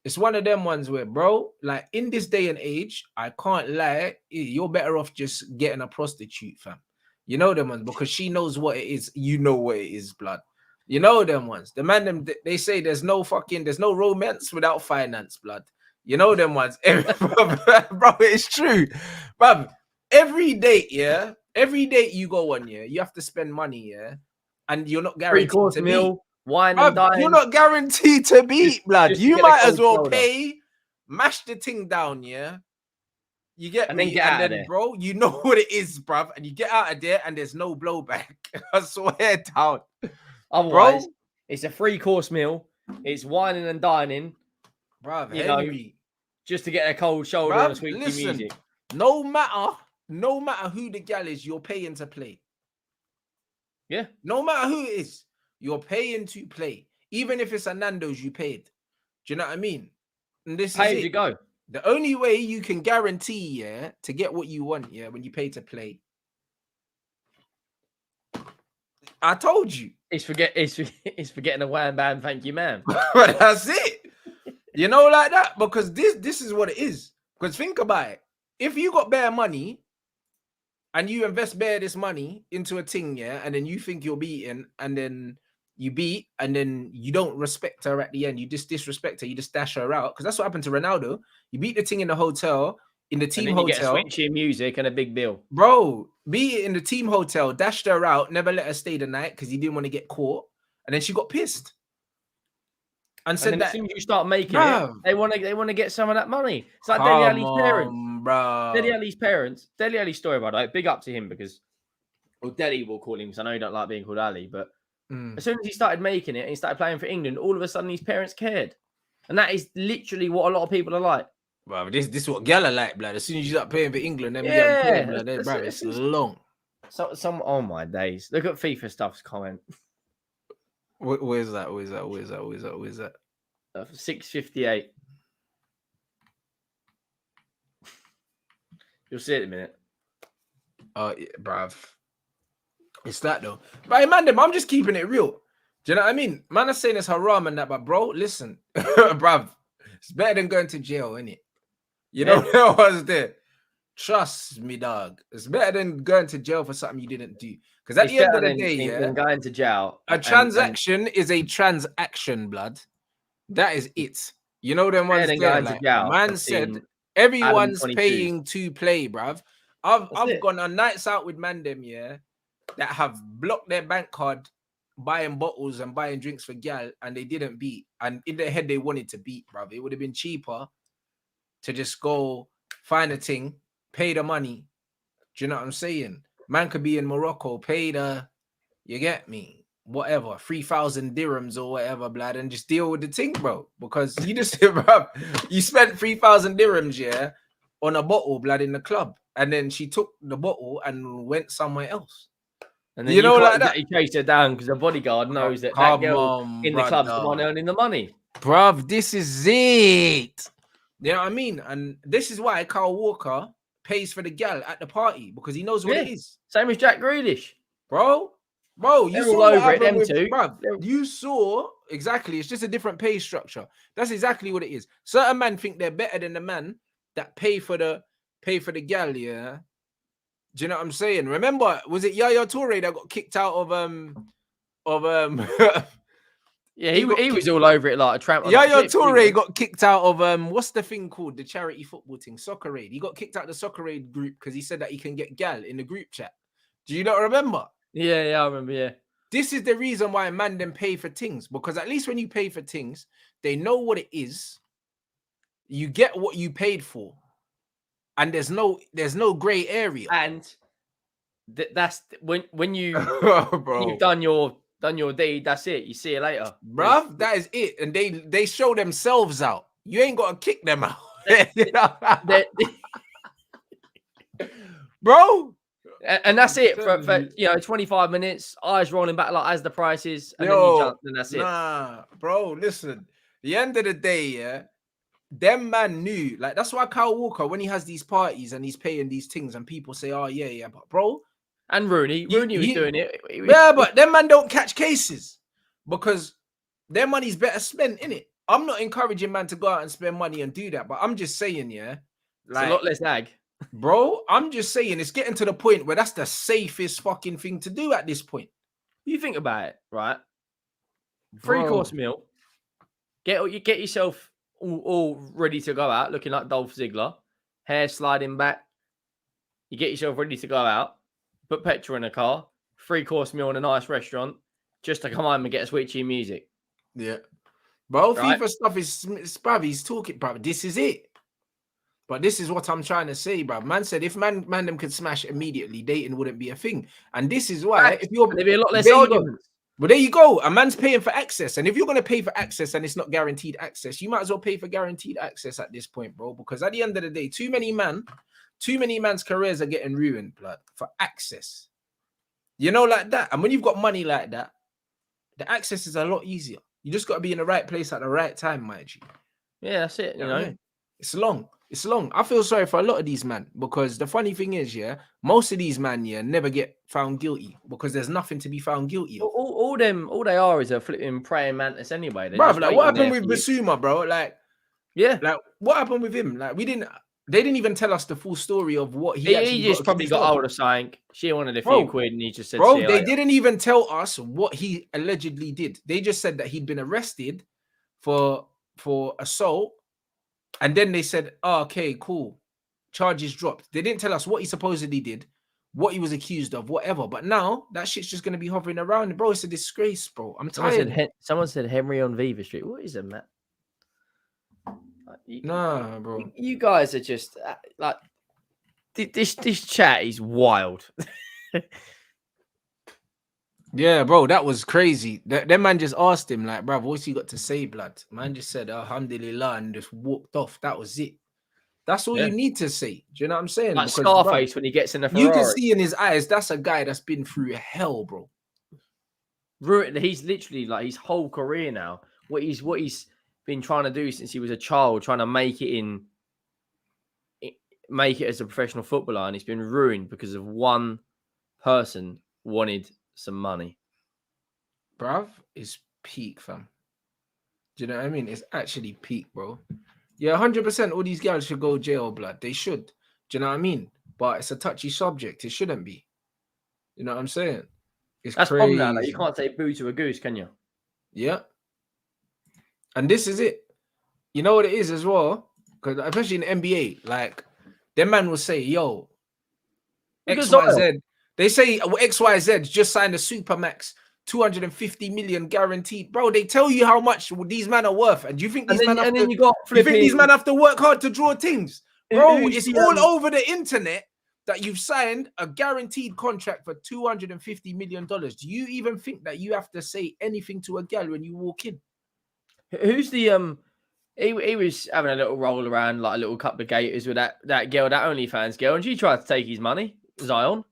it's one of them ones where, bro, like in this day and age, I can't lie, you're better off just getting a prostitute, fam. You know them ones, because she knows what it is. You know what it is, blood. You know them ones. The man, they say there's no romance without finance, blood. You know them ones. Bro, it's true. Bro, every date you go on, yeah, you have to spend money, yeah, and you're not guaranteed 3-course meal, wine and dine. You're not guaranteed to beat, blood. You might as well pay, mash the thing down, yeah. You get and me, then get out of there, bro. You know what it is, bruv, and you get out of there, and there's no blowback. I swear down. Otherwise, bro, it's a 3-course meal. It's whining and dining, bruv. You know, just to get a cold shoulder and a sweet music. No matter who the gal is, you're paying to play. Yeah. No matter who it is, you're paying to play. Even if it's a Nando's, you paid. Do you know what I mean? And this pay is to go. The only way you can guarantee, yeah, to get what you want, yeah, when you pay to play. I told you. It's forgetting a wham bam, thank you, ma'am. But that's it. You know, like that. Because this is what it is. Because think about it. If you got bare money and you invest bare this money into a thing, yeah, and then you think you're beating, and then you beat, and then you don't respect her at the end, you just disrespect her, you just dash her out. Because that's what happened to Ronaldo. You beat the thing in the hotel, in the team hotel. You get a switchy music and a big bill. Bro, beat it in the team hotel, dashed her out, never let her stay the night because he didn't want to get caught. And then she got pissed. And said that as soon as you start making it, they want to get some of that money. It's like Dele Alli's parents. Bro. Dele Alli's parents. Dele Alli's story, by the way, big up to him because, well, Dele will call him because I know you don't like being called Ali, but as soon as he started making it and he started playing for England, all of a sudden his parents cared. And that is literally what a lot of people are like. Bro, this is what gal are like, blood. As soon as you start playing for England, then bro, it's long. So oh my days. Look at FIFA stuff's comment. Where's that? 658. You'll see it in a minute. Oh, yeah, bruv. It's that though. But man, I'm just keeping it real. Do you know what I mean? Man, I'm saying it's haram and that, but bro, listen, bruv, it's better than going to jail, innit? You know what I was there? Trust me, dog. It's better than going to jail for something you didn't do. Because at the end of the day, going to jail, a transaction is a transaction, blood. That is it. You know them ones there. Like, man said, everyone's paying to play, bruv. I've gone on nights out with man them, yeah, that have blocked their bank card, buying bottles and buying drinks for gal, and they didn't beat. And in their head, they wanted to beat, bruv. It would have been cheaper to just go find a thing, pay the money. Do you know what I'm saying? Man could be in Morocco, pay the, you get me, whatever, 3,000 dirhams or whatever, blood, and just deal with the thing, bro. Because you just, bro, you spent 3,000 dirhams, yeah, on a bottle, blood, in the club. And then she took the bottle and went somewhere else. And then you know, like that, he chased her down because the bodyguard knows that that girl in the club's the one earning the money. Bruv, this is it. You know what I mean? And this is why Kyle Walker pays for the gal at the party, because he knows what it is. Same as Jack Grealish. Bro, you saw all over it, them two. Bruv, you saw, exactly, it's just a different pay structure. That's exactly what it is. Certain men think they're better than the man that pay for the gal, yeah? Do you know what I'm saying? Remember, was it Yaya Toure that got kicked out of yeah, he was all over it like a tramp. Yaya Toure got kicked out of what's the thing called? The charity football thing, Soccer Aid. He got kicked out of the Soccer Aid group because he said that he can get gal in the group chat. Do you not remember? Yeah, I remember. Yeah. This is the reason why man them pay for things, because at least when you pay for things, they know what it is. You get what you paid for, and there's no gray area. And that's when you Bro, you've done your deed. That's it. You see you later, bruv. That is it. And they show themselves out. You ain't got to kick them out, bro. And that's it for 25 minutes. Eyes rolling back like as the prices, and then you jump, and that's it. Nah, bro. Listen. The end of the day, yeah. Them man knew, like that's why Kyle Walker, when he has these parties and he's paying these things, and people say, "Oh yeah, but bro." And Rooney was doing it. Yeah, but them man don't catch cases because their money's better spent, innit? I'm not encouraging man to go out and spend money and do that, but I'm just saying, yeah, like, it's a lot less ag. Bro, I'm just saying it's getting to the point where that's the safest fucking thing to do at this point. You think about it, right? 3-course meal. Get yourself all ready to go out, looking like Dolph Ziggler, hair sliding back. You get yourself ready to go out, put petrol in a car, 3-course meal in a nice restaurant, just to come home and get a sweet tune music. Yeah. Bro, right? FIFA stuff is, bruv, he's talking, bruv. This is it. But this is what I'm trying to say, bruv. Man said if man them could smash immediately, dating wouldn't be a thing. And this is why, if you're, there'd be a lot less arguments. But there you go. A man's paying for access. And if you're going to pay for access and it's not guaranteed access, you might as well pay for guaranteed access at this point, bro. Because at the end of the day, too many man's careers are getting ruined, blood, for access. You know, like that. And when you've got money like that, the access is a lot easier. You just got to be in the right place at the right time, my G. Yeah, that's it. You know? It's long. It's long. I feel sorry for a lot of these men because the funny thing is, yeah, most of these men, yeah, never get found guilty because there's nothing to be found guilty of. All they are is a flipping praying mantis anyway. Bro, like what happened with Basuma, bro? Like, yeah, like what happened with him? Like, they didn't even tell us the full story of what he just probably got hold of something. She wanted a few quid and he just said, bro, they didn't even tell us what he allegedly did. They just said that he'd been arrested for assault. And then they said, oh, okay, cool. Charges dropped. They didn't tell us what he supposedly did, what he was accused of, whatever. But now that shit's just going to be hovering around. Bro, it's a disgrace, bro. I'm tired. Someone said Henry on Viva Street. What is it, Matt? Nah, bro. You guys are just like, this chat is wild. Yeah, bro, that was crazy. That man just asked him, like, bro, what's he got to say, blood? Man just said, alhamdulillah, and just walked off. That was it. That's all you need to say. Do you know what I'm saying? Like Scarface when he gets in the Ferrari. You can see in his eyes, that's a guy that's been through hell, bro. He's literally like his whole career now. What he's been trying to do since he was a child, trying to make it as a professional footballer, and he's been ruined because of one person wanted some money. Bruv, it's peak, fam. Do you know what I mean? It's actually peak, bro. Yeah, 100% all these guys should go jail, blood. They should. Do you know what I mean? But it's a touchy subject. It shouldn't be. You know what I'm saying? That's crazy. Now, like, you can't say boo to a goose, can you? Yeah. And this is it. You know what it is as well? Because especially in the NBA, like, them man will say, yo, XYZ. They say XYZ just signed a Supermax, 250 million guaranteed. Bro, they tell you how much these men are worth. And do you think these men have to work hard to draw things? Bro, it's all over the internet that you've signed a guaranteed contract for $250 million. Do you even think that you have to say anything to a girl when you walk in? Who's the he was having a little roll around like a little couple of gators with that girl, that OnlyFans girl, and she tried to take his money, Zion.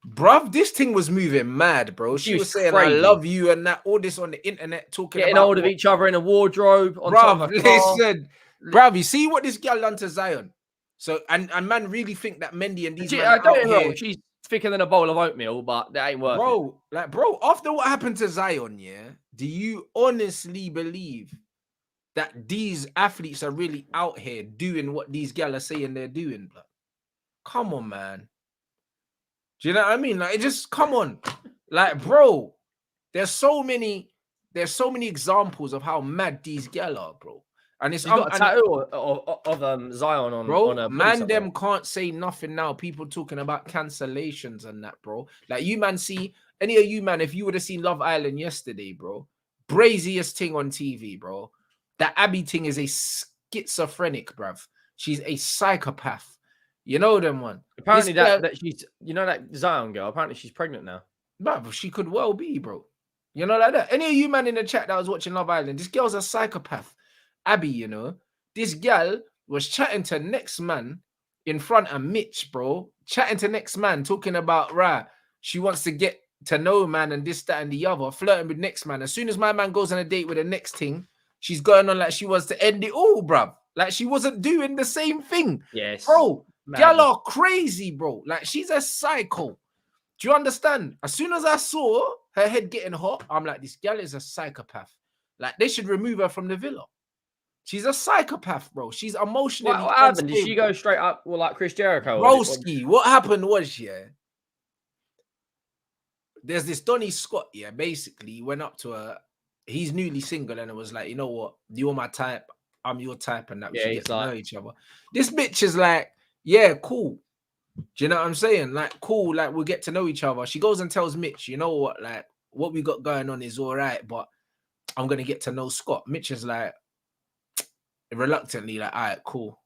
Bruv, this thing was moving mad, bro. She was saying, crazy. I love you, and that all this on the internet talking getting hold of each other in a wardrobe. Bruv, listen, bruv, you see what this girl done to Zion? So, and man really think that Mendy and these men I don't know, she's thicker than a bowl of oatmeal, but that ain't worth it. Bro, after what happened to Zion, yeah, do you honestly believe that these athletes are really out here doing what these girls are saying they're doing, bro? Come on, man. Do you know what I mean? Like, just come on, like, bro. There's so many examples of how mad these girls are, bro. And it's got a tattoo of Zion on, bro. On a man, them can't say nothing now. People talking about cancellations and that, bro. Like, you man see Any of you, man, if you would have seen Love Island yesterday, bro, braziest thing on TV, bro. That Abby thing is a schizophrenic, bruv. She's a psychopath. You know them one. Apparently that she's, you know, that Zion girl, apparently she's pregnant now. Bruv, she could well be, bro. You know, like that. Any of you, man, in the chat that was watching Love Island, this girl's a psychopath. Abby, you know. This girl was chatting to next man in front of Mitch, bro. Chatting to next man, talking about, right, she wants to get to know man and this, that, and the other, flirting with next man. As soon as my man goes on a date with the next thing, she's going on like she wants to end it all, bruv. Like she wasn't doing the same thing. Yes. Bro, y'all are crazy, bro. Like she's a psycho. Do you understand? As soon as I saw her head getting hot, I'm like, this girl is a psychopath. Like they should remove her from the villa. She's a psychopath, bro. She's emotionally. What happened? Did she go straight up, well, like Chris Jericho? Broski, what happened was, yeah, there's this Donny Scott, yeah, basically he went up to her. He's newly single and it was like, you know what? You're my type. I'm your type, and that we should get to know each other. This bitch is like, yeah, cool. Do you know what I'm saying? Like, cool, like we'll get to know each other. She goes and tells Mitch, you know what, like what we got going on is all right, but I'm gonna get to know Scott. Mitch is like reluctantly, like, all right, cool.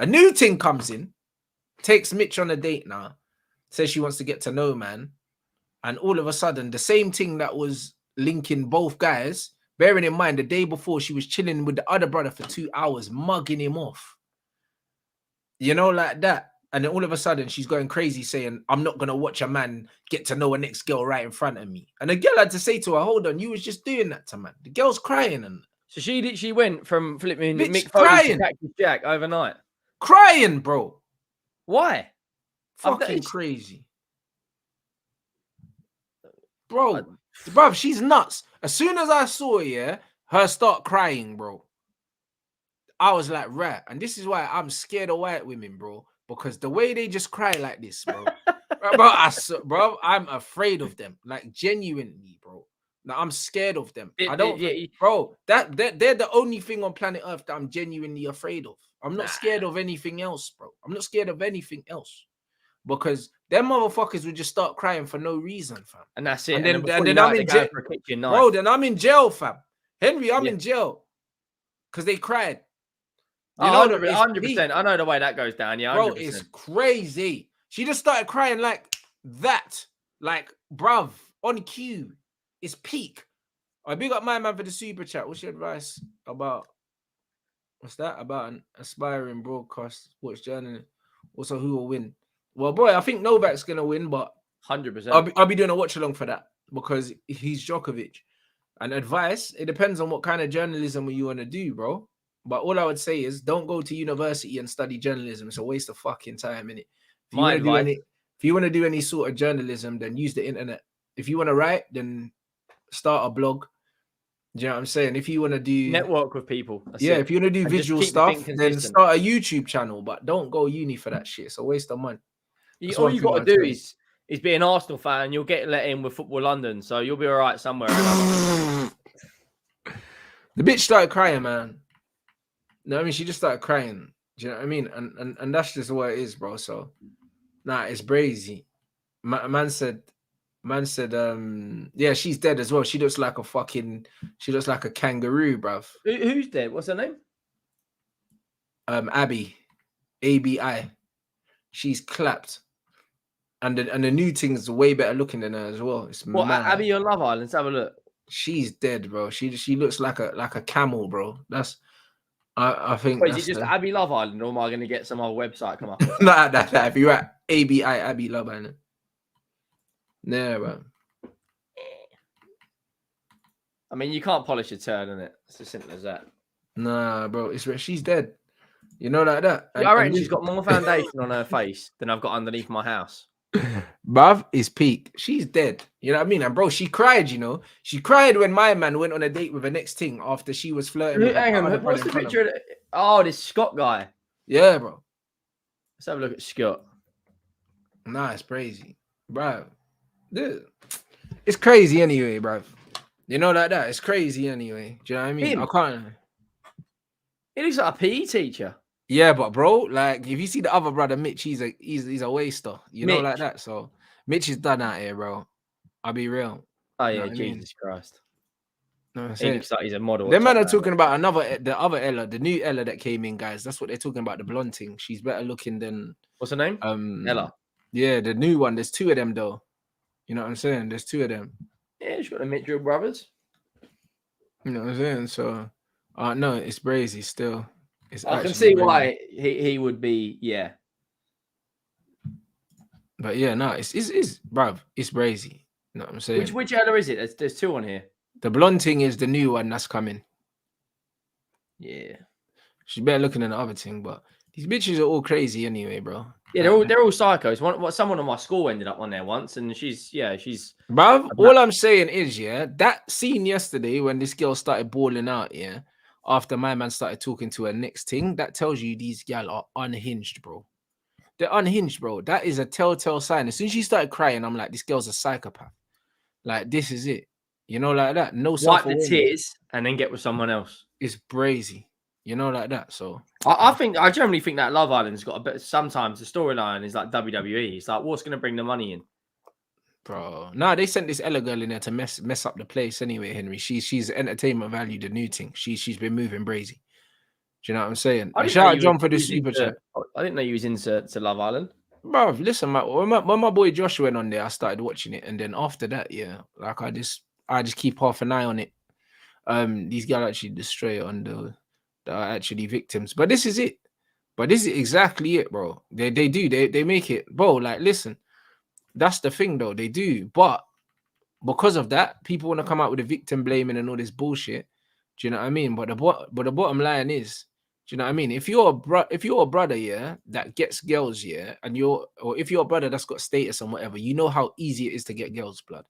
A new thing comes in, takes Mitch on a date now, says she wants to get to know man, and all of a sudden, the same thing that was linking both guys, bearing in mind the day before she was chilling with the other brother for 2 hours, mugging him off. You know, like that. And then all of a sudden she's going crazy saying, I'm not going to watch a man get to know a next girl right in front of me. And the girl had to say to her, hold on, you was just doing that to man. The girl's crying. And so she went from flipping Mick Foley to Cactus Jack overnight. Crying, bro. Why? Fucking crazy. Bro, she's nuts. As soon as I saw her start crying, bro, I was like, right. And this is why I'm scared of white women, bro, because the way they just cry like this, bro, bro, I'm afraid of them. Like, genuinely, bro. Now, I'm scared of them. Bro, they're the only thing on planet Earth that I'm genuinely afraid of. I'm not scared of anything else, bro. I'm not scared of anything else. Because them motherfuckers would just start crying for no reason, fam. And that's it. And then I'm in jail. Bro, then I'm in jail, fam. Henry, I'm in jail. Because they cried. You know, 100%. I know the way that goes down. Yeah, 100%. Bro, it's crazy. She just started crying like that. Like, bruv, on cue. It's peak. I big up my man for the super chat. What's your advice about, what's that? About an aspiring broadcast sports journalist? Also, who will win? Well, boy, I think Novak's going to win, but 100%. I'll be doing a watch along for that because he's Djokovic. And advice, it depends on what kind of journalism you want to do, bro. But all I would say is don't go to university and study journalism. It's a waste of fucking time, innit? If you want to do any sort of journalism, then use the internet. If you want to write, then start a blog. Do you know what I'm saying? If you want to do network with people, if you want to do visual stuff, then start a YouTube channel. But don't go uni for that shit. It's a waste of money. All you got to do is be an Arsenal fan, and you'll get let in with Football London, so you'll be all right somewhere. The bitch started crying, man. No, I mean she just started crying. Do you know what I mean? And that's just what it is, bro. So, nah, it's brazy. Man said, yeah, she's dead as well. She looks like a kangaroo, bruv. Who's dead? What's her name? Abby, ABI. She's clapped. And the new thing's way better looking than her as well. It's mad. Abby on Love Island? Let's have a look. She's dead, bro. She looks like a camel, bro. That's I think. Wait, is it just Abby Love Island, or am I going to get some other website come up? Nah. If you're at ABI Abby Love Island, yeah, bro. I mean, you can't polish a turd, innit? It's as simple as that. Nah, bro. She's dead. You know, like that. I reckon she's got more foundation on her face than I've got underneath my house. Bruv is peak. She's dead. You know what I mean? And bro, she cried, you know. She cried when my man went on a date with the next thing after she was flirting. Hang on, what's the picture of this Scott guy? Yeah, bro. Let's have a look at Scott. Nah, it's crazy. Bro. Dude, it's crazy anyway, bro. You know, like that. It's crazy anyway. Do you know what I mean? I can't. He looks like a PE teacher. Yeah, but bro, like if you see the other brother, Mitch, he's a waster. You know, like that. So Mitch is done out here, bro. I'll be real. Oh yeah, Jesus Christ. No, he looks like he's a model. Them man are talking about the other Ella, the new Ella that came in, guys. That's what they're talking about. The blonde thing. She's better looking than what's her name? Ella. Yeah, the new one. There's 2 of them though. You know what I'm saying? There's 2 of them. Yeah, she's got the Mitchell brothers. You know what I'm saying? So, no, it's brazy still. I can see why he would be, yeah. But yeah, no, it's bruv, it's brazy. You know what I'm saying? Which Ella is it? There's 2 on here. The blonde thing is the new one that's coming. Yeah. She's better looking than the other thing, but these bitches are all crazy anyway, bro. Yeah, they're all psychos. Someone on my school ended up on there once, and she's. Bruv, all I'm saying is, yeah, that scene yesterday when this girl started balling out, yeah, after my man started talking to her next thing, that tells you these gal are unhinged, bro. They're unhinged, bro. That is a telltale sign. As soon as she started crying, I'm like, this girl's a psychopath. Like, this is it. You know, like that. No self-awareness. Wipe the tears and then get with someone else. It's brazy. You know, like that. So I generally think that Love Island's got a bit. Sometimes the storyline is like WWE. It's like, what's going to bring the money in, bro? Nah, they sent this Ella girl in there to mess up the place anyway, Henry. She's entertainment value, the new thing. She's been moving brazy. Do you know what I'm saying? Shout out John for the super chat. I didn't know you was into Love Island. Bro, listen, when my boy Josh went on there, I started watching it, and then after that, yeah, like I just keep half an eye on it. These guys actually destroy it on the are actually victims. But this is it. But this is exactly it, bro. They make it, bro. Like, listen, that's the thing, though. They do, but because of that, people want to come out with the victim blaming and all this bullshit. Do you know what I mean? But the bottom line is, do you know what I mean? If you're a brother, yeah, that gets girls, yeah, or if you're a brother that's got status and whatever, you know how easy it is to get girls' blood.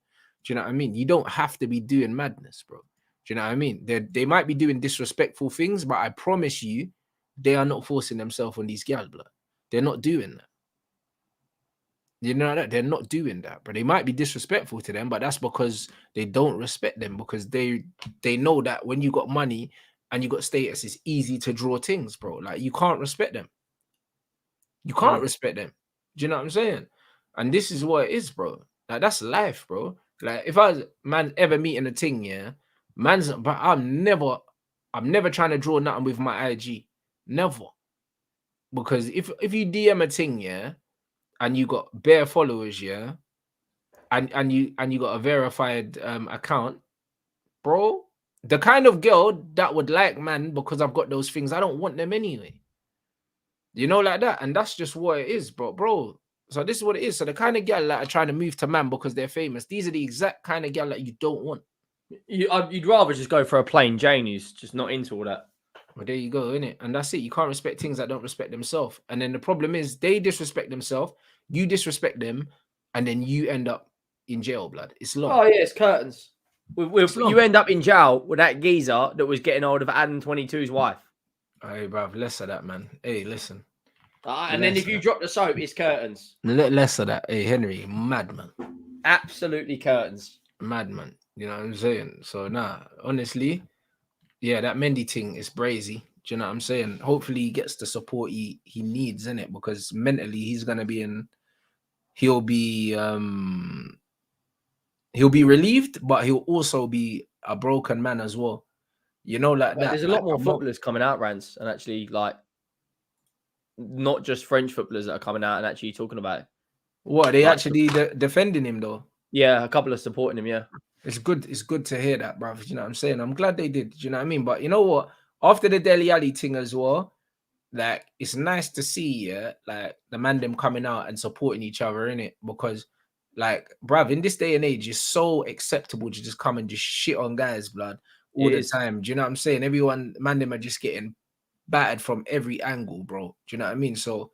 Do you know what I mean? You don't have to be doing madness, bro. Do you know what I mean? They might be doing disrespectful things, but I promise you, they are not forcing themselves on these girls' blood. They're not doing that. You know that they're not doing that, but they might be disrespectful to them, but that's because they don't respect them, because they know that when you got money and you got status, it's easy to draw things, bro. Like, you can't respect them. You can't respect them. Do you know what I'm saying? And this is what it is, bro. Like, that's life, bro. Like, if I was man ever meeting a thing, yeah, but I'm never trying to draw nothing with my IG. Never. Because if you DM a thing, yeah, and you got bare followers, yeah, and you got a verified account, bro, the kind of girl that would like man because I've got those things, I don't want them anyway. You know, like that. And that's just what it is, bro. So this is what it is. So the kind of girl that are trying to move to man because they're famous, these are the exact kind of girl that you don't want. You'd rather just go for a plain Jane who's just not into all that. Well, there you go, innit? And that's it. You can't respect things that don't respect themselves. And then the problem is they disrespect themselves, you disrespect them, and then you end up in jail, blood. It's long. Oh, yeah, it's curtains. You end up in jail with that geezer that was getting hold of Adam 22's wife. Hey, bruv, less of that, man. Hey, listen. And then if you drop the soap, it's curtains. Less of that. Hey, Henry, madman. Absolutely curtains. Madman. You know what I'm saying? So, nah, honestly, yeah, that Mendy thing is brazy. Do you know what I'm saying? Hopefully he gets the support he needs, innit? Because mentally he's gonna be he'll be relieved, but he'll also be a broken man as well. You know, like that. There's a lot more footballers coming out, Rants, and actually, like, not just French footballers that are coming out and actually talking about it. What, are they actually defending him though? Yeah, a couple are supporting him, yeah. It's good to hear that, bro. You know what I'm saying? I'm glad they did. Do you know what I mean? But you know what? After the Dele Alli thing as well, like, it's nice to see, yeah, like the man them coming out and supporting each other, innit? Because, like, bruv, in this day and age, it's so acceptable to just come and just shit on guys, blood, all the time. Do you know what I'm saying? Everyone, man them are just getting battered from every angle, bro. Do you know what I mean? So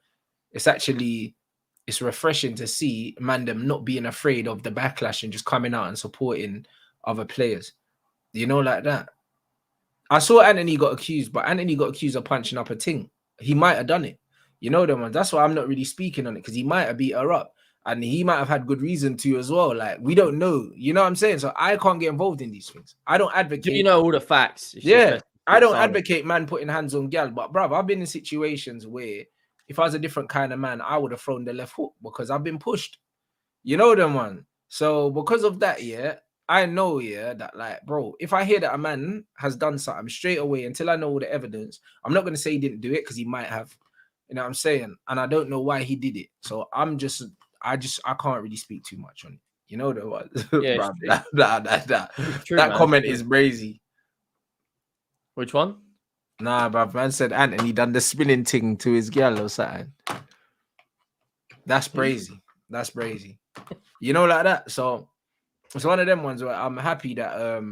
it's refreshing to see man them not being afraid of the backlash and just coming out and supporting other players. You know, like that. I saw Anthony got accused, but Anthony got accused of punching up a ting. He might have done it. You know them, man. That's why I'm not really speaking on it, because he might have beat her up. And he might have had good reason to as well. Like, we don't know. You know what I'm saying? So I can't get involved in these things. I don't advocate. You know all the facts. Yeah. I don't advocate man putting hands on gal. But, bruv, I've been in situations where if I was a different kind of man, I would have thrown the left hook because I've been pushed. You know them, man. So because of that, yeah, I know, yeah, that like, bro, if I hear that a man has done something straight away, until I know all the evidence, I'm not gonna say he didn't do it because he might have, you know what I'm saying? And I don't know why he did it. So I can't really speak too much on it. You know the what? Yeah, Bro, it's true, that man. comment is brazy. Which one? Nah, bruv, man said Anthony done the spinning thing to his girl or something. That's brazy. That's brazy. You know, like that. So it's one of them ones where I'm happy that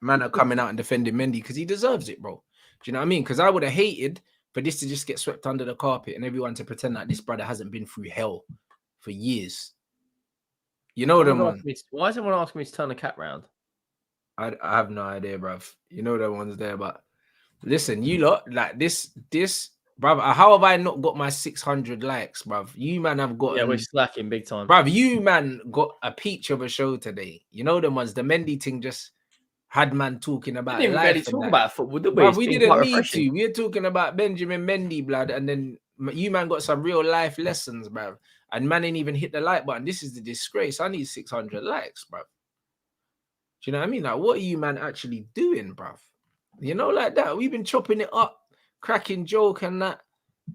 man are coming out and defending Mendy because he deserves it, bro. Do you know what I mean? Because I would have hated for this to just get swept under the carpet and everyone to pretend that this brother hasn't been through hell for years. You know them ones. Why is everyone asking me to turn the cat round? I have no idea, bruv. You know the ones there, but listen, you lot like this, bruv. How have I not got my 600 likes, bruv? You man have got. Yeah, we're slacking big time, bruv. You man got a peach of a show today. You know the ones. The Mendy thing just had man talking about. We didn't even really talk about football, did we? Bruv, we didn't need to. We were talking about Benjamin Mendy, blood, and then you man got some real life lessons, bruv. And man ain't even hit the like button. This is the disgrace. I need 600 likes, bruv. Do you know what I mean? Like, what are you man actually doing, bruv? You know, like that. We've been chopping it up, cracking joke and that.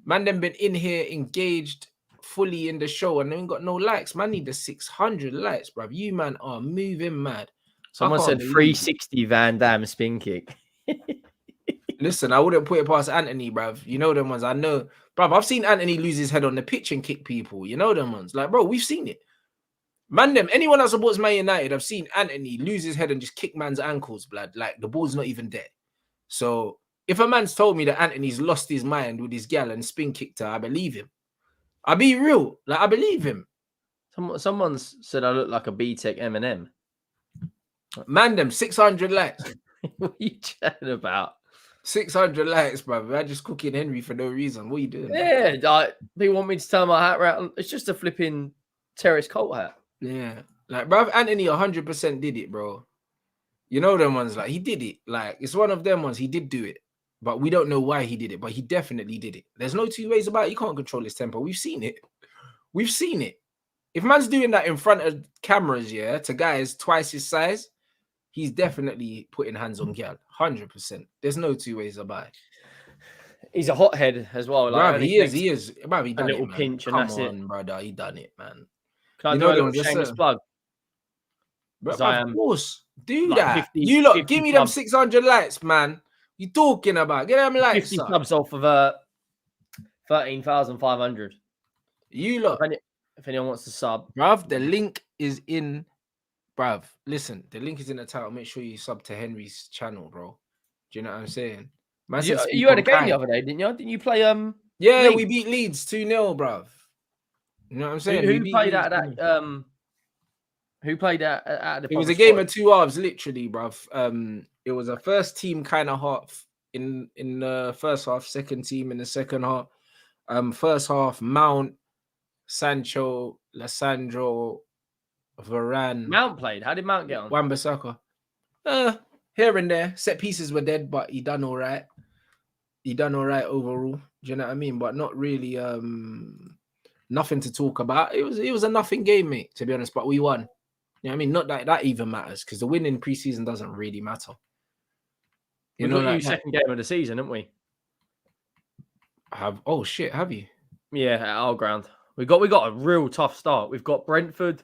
Man, them been in here engaged fully in the show and they ain't got no likes. Man, need the 600 likes, bruv. You man are moving mad. Someone said 360 Van Damme spin kick. Listen, I wouldn't put it past Anthony, bruv. You know them ones. I know, bruv. I've seen Anthony lose his head on the pitch and kick people. You know them ones. Like, bro, we've seen it. Man, anyone that supports Man United, I've seen Anthony lose his head and just kick man's ankles, blood. Like, the ball's not even there. So, if a man's told me that Anthony's lost his mind with his gal and spin kicked her, I believe him. I'll be real. Like, I believe him. Someone's said I look like a B-Tech Eminem. Man, 600 likes. What are you chatting about? 600 likes, brother. I'm just cooking Henry for no reason. What are you doing? Yeah, they want me to turn my hat around. It's just a flipping Terrace Colt hat. Yeah. Like, bruv, Anthony 100% did it, bro. You know them ones, like, he did it. Like, it's one of them ones, he did do it. But we don't know why he did it, but he definitely did it. There's no two ways about it. You can't control his temper. We've seen it. We've seen it. If man's doing that in front of cameras, yeah, to guys twice his size, he's definitely putting hands on girl. 100%. There's no two ways about it. He's a hothead as well. Like, bruv, he is. Bruv, he done a little it, man. pinch and that's it. Brother, he done it, man. Can I do a little shameless plug? Of course. Do like that. 50, you lot, give me them 600 likes, man. You talking about? Get them likes. 50 subs off of 13,500. You lot. If anyone wants to sub. Bruv, the link is in. Bruv, listen. The link is in the title. Make sure you sub to Henry's channel, bro. Do you know what I'm saying? Man, you had a game the other day, didn't you? Didn't you play Yeah, Leeds? We beat Leeds 2-0, bruv. You know what I'm saying? Who played at that? Who played at the? It was a game of two halves, literally, bruv. It was a first team kind of half in the first half, second team in the second half. First half, Mount, Sancho, Lissandro, Varane. Mount played. How did Mount get on? Wan-Bissaka. Here and there. Set pieces were dead, but he done all right. He done all right overall. Do you know what I mean? But not really nothing to talk about. It was a nothing game, mate, to be honest, but we won. You know what I mean? Not that even matters, because the win in preseason doesn't really matter. You know, like second game of the season, haven't we? Have you? Yeah, at our ground. We got a real tough start. We've got Brentford.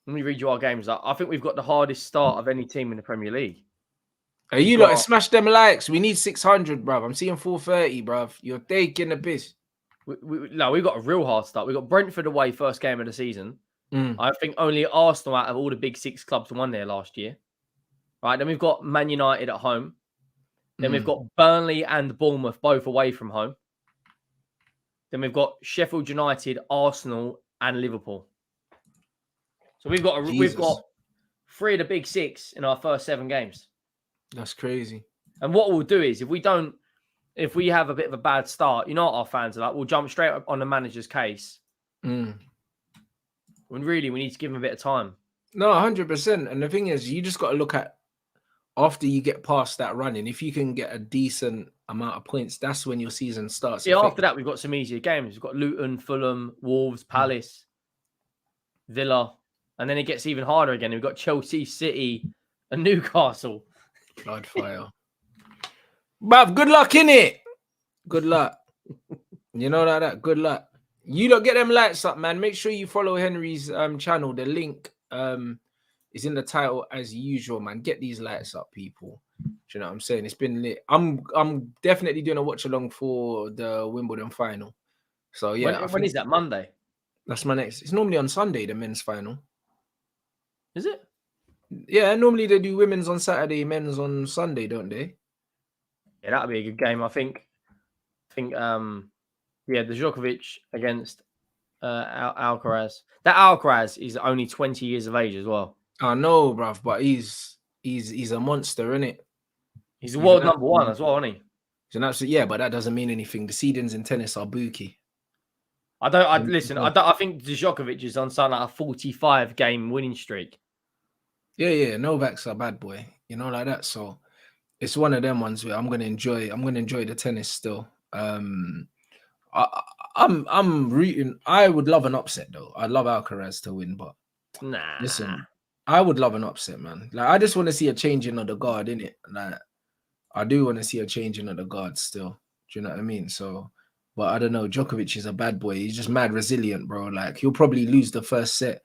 Let me read you our games. I think we've got the hardest start of any team in the Premier League. Are you lot smash them likes? We need 600, bruv. I'm seeing 430, bruv. You're taking the piss. No, we've got a real hard start. We got Brentford away first game of the season. I think only Arsenal out of all the big six clubs won there last year. Right, then we've got Man United at home. Then we've got Burnley and Bournemouth both away from home. Then we've got Sheffield United, Arsenal, and Liverpool. So we've got 3 of the big 6 in our first 7 games. That's crazy. And what we'll do is, if we have a bit of a bad start, you know what our fans are like, we'll jump straight up on the manager's case. When really we need to give him a bit of time. No, 100%. And the thing is, you just got to look at after you get past that running, if you can get a decent amount of points, that's when your season starts. Yeah, after that, we've got some easier games. We've got Luton, Fulham, Wolves, Palace. Villa, and then it gets even harder again. We've got Chelsea, City, and Newcastle. Bloodfire. Bruv, good luck, innit? Good luck. You know that. Good luck. You lot get them lights up, man. Make sure you follow Henry's channel. The link is in the title as usual, man. Get these lights up, people. Do you know what I'm saying? It's been lit. I'm definitely doing a watch along for the Wimbledon final. So yeah, when is that? Monday? That's my next. It's normally on Sunday, the men's final. Is it? Yeah, normally they do women's on Saturday, men's on Sunday, don't they? Yeah, that'll be a good game. I think yeah, the Djokovic against Alcaraz. That Alcaraz is only 20 years of age as well. I know, bruv, but he's a monster, isn't it? He's the world number one as well, isn't he? He's an absolute, yeah, but that doesn't mean anything. The seedings in tennis are bookie. Listen. I think Djokovic is on something like a 45 game winning streak. Yeah. Novak's a bad boy, you know, like that. So it's one of them ones where I'm gonna enjoy the tennis still. I'm rooting. I would love an upset though. I'd love Alcaraz to win, but listen, I would love an upset, man. Like I just want to see a changing of the guard, innit? Like I do want to see a changing of the guard still. Do you know what I mean? So, but I don't know. Djokovic is a bad boy. He's just mad resilient, bro. Like he'll probably lose the first set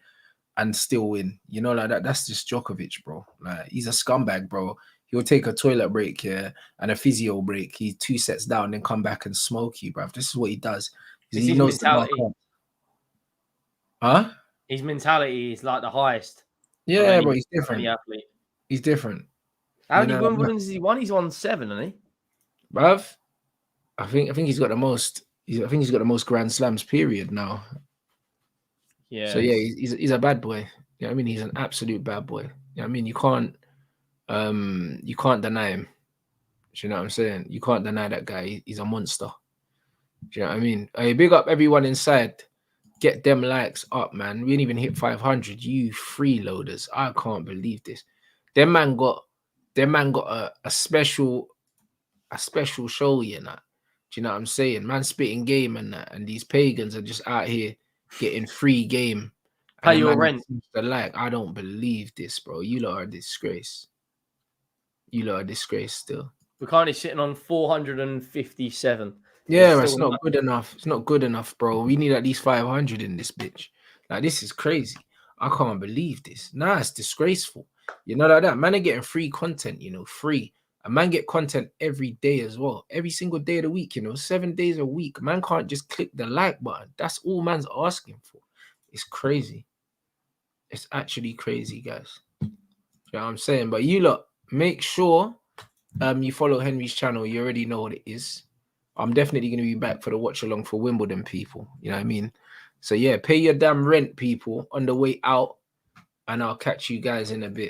and still win. You know, like that. That's just Djokovic, bro. Like he's a scumbag, bro. He'll take a toilet break here and a physio break. He's 2 sets down, then come back and smoke you, bro. This is what he does. He knows mentality. Huh? His mentality is like the highest. Yeah, bro. He's different. Athlete. He's different. How many Wimbledons has he won? He's won 7, hasn't he? Bruv, I think he's got the most. I think he's got the most Grand Slams period now. Yeah. So yeah, he's a bad boy. You know what I mean? He's an absolute bad boy. You know what I mean? You can't deny him. Do you know what I'm saying? You can't deny that guy. He's a monster. Do you know what I mean? Hey, big up everyone inside. Get them likes up, man. We didn't even hit 500. You freeloaders. I can't believe this. Them man got a special show, you know. Do you know what I'm saying? Man spitting game and that, and these pagans are just out here getting free game. Pay your rent. I don't believe this, bro. You lot are a disgrace. You lot are a disgrace still. We're currently sitting on 457. Yeah, it's not good enough. It's not good enough, bro. We need at least 500 in this bitch. Like, this is crazy. I can't believe this. Nah, it's disgraceful. You know, like that. Man are getting free content, you know, free. And man get content every day as well. Every single day of the week, you know, 7 days a week. Man can't just click the like button. That's all man's asking for. It's crazy. It's actually crazy, guys. You know what I'm saying? But you lot, make sure you follow Henry's channel. You already know what it is. I'm definitely going to be back for the watch along for Wimbledon, people. You know what I mean? So yeah, pay your damn rent, people, on the way out. And I'll catch you guys in a bit.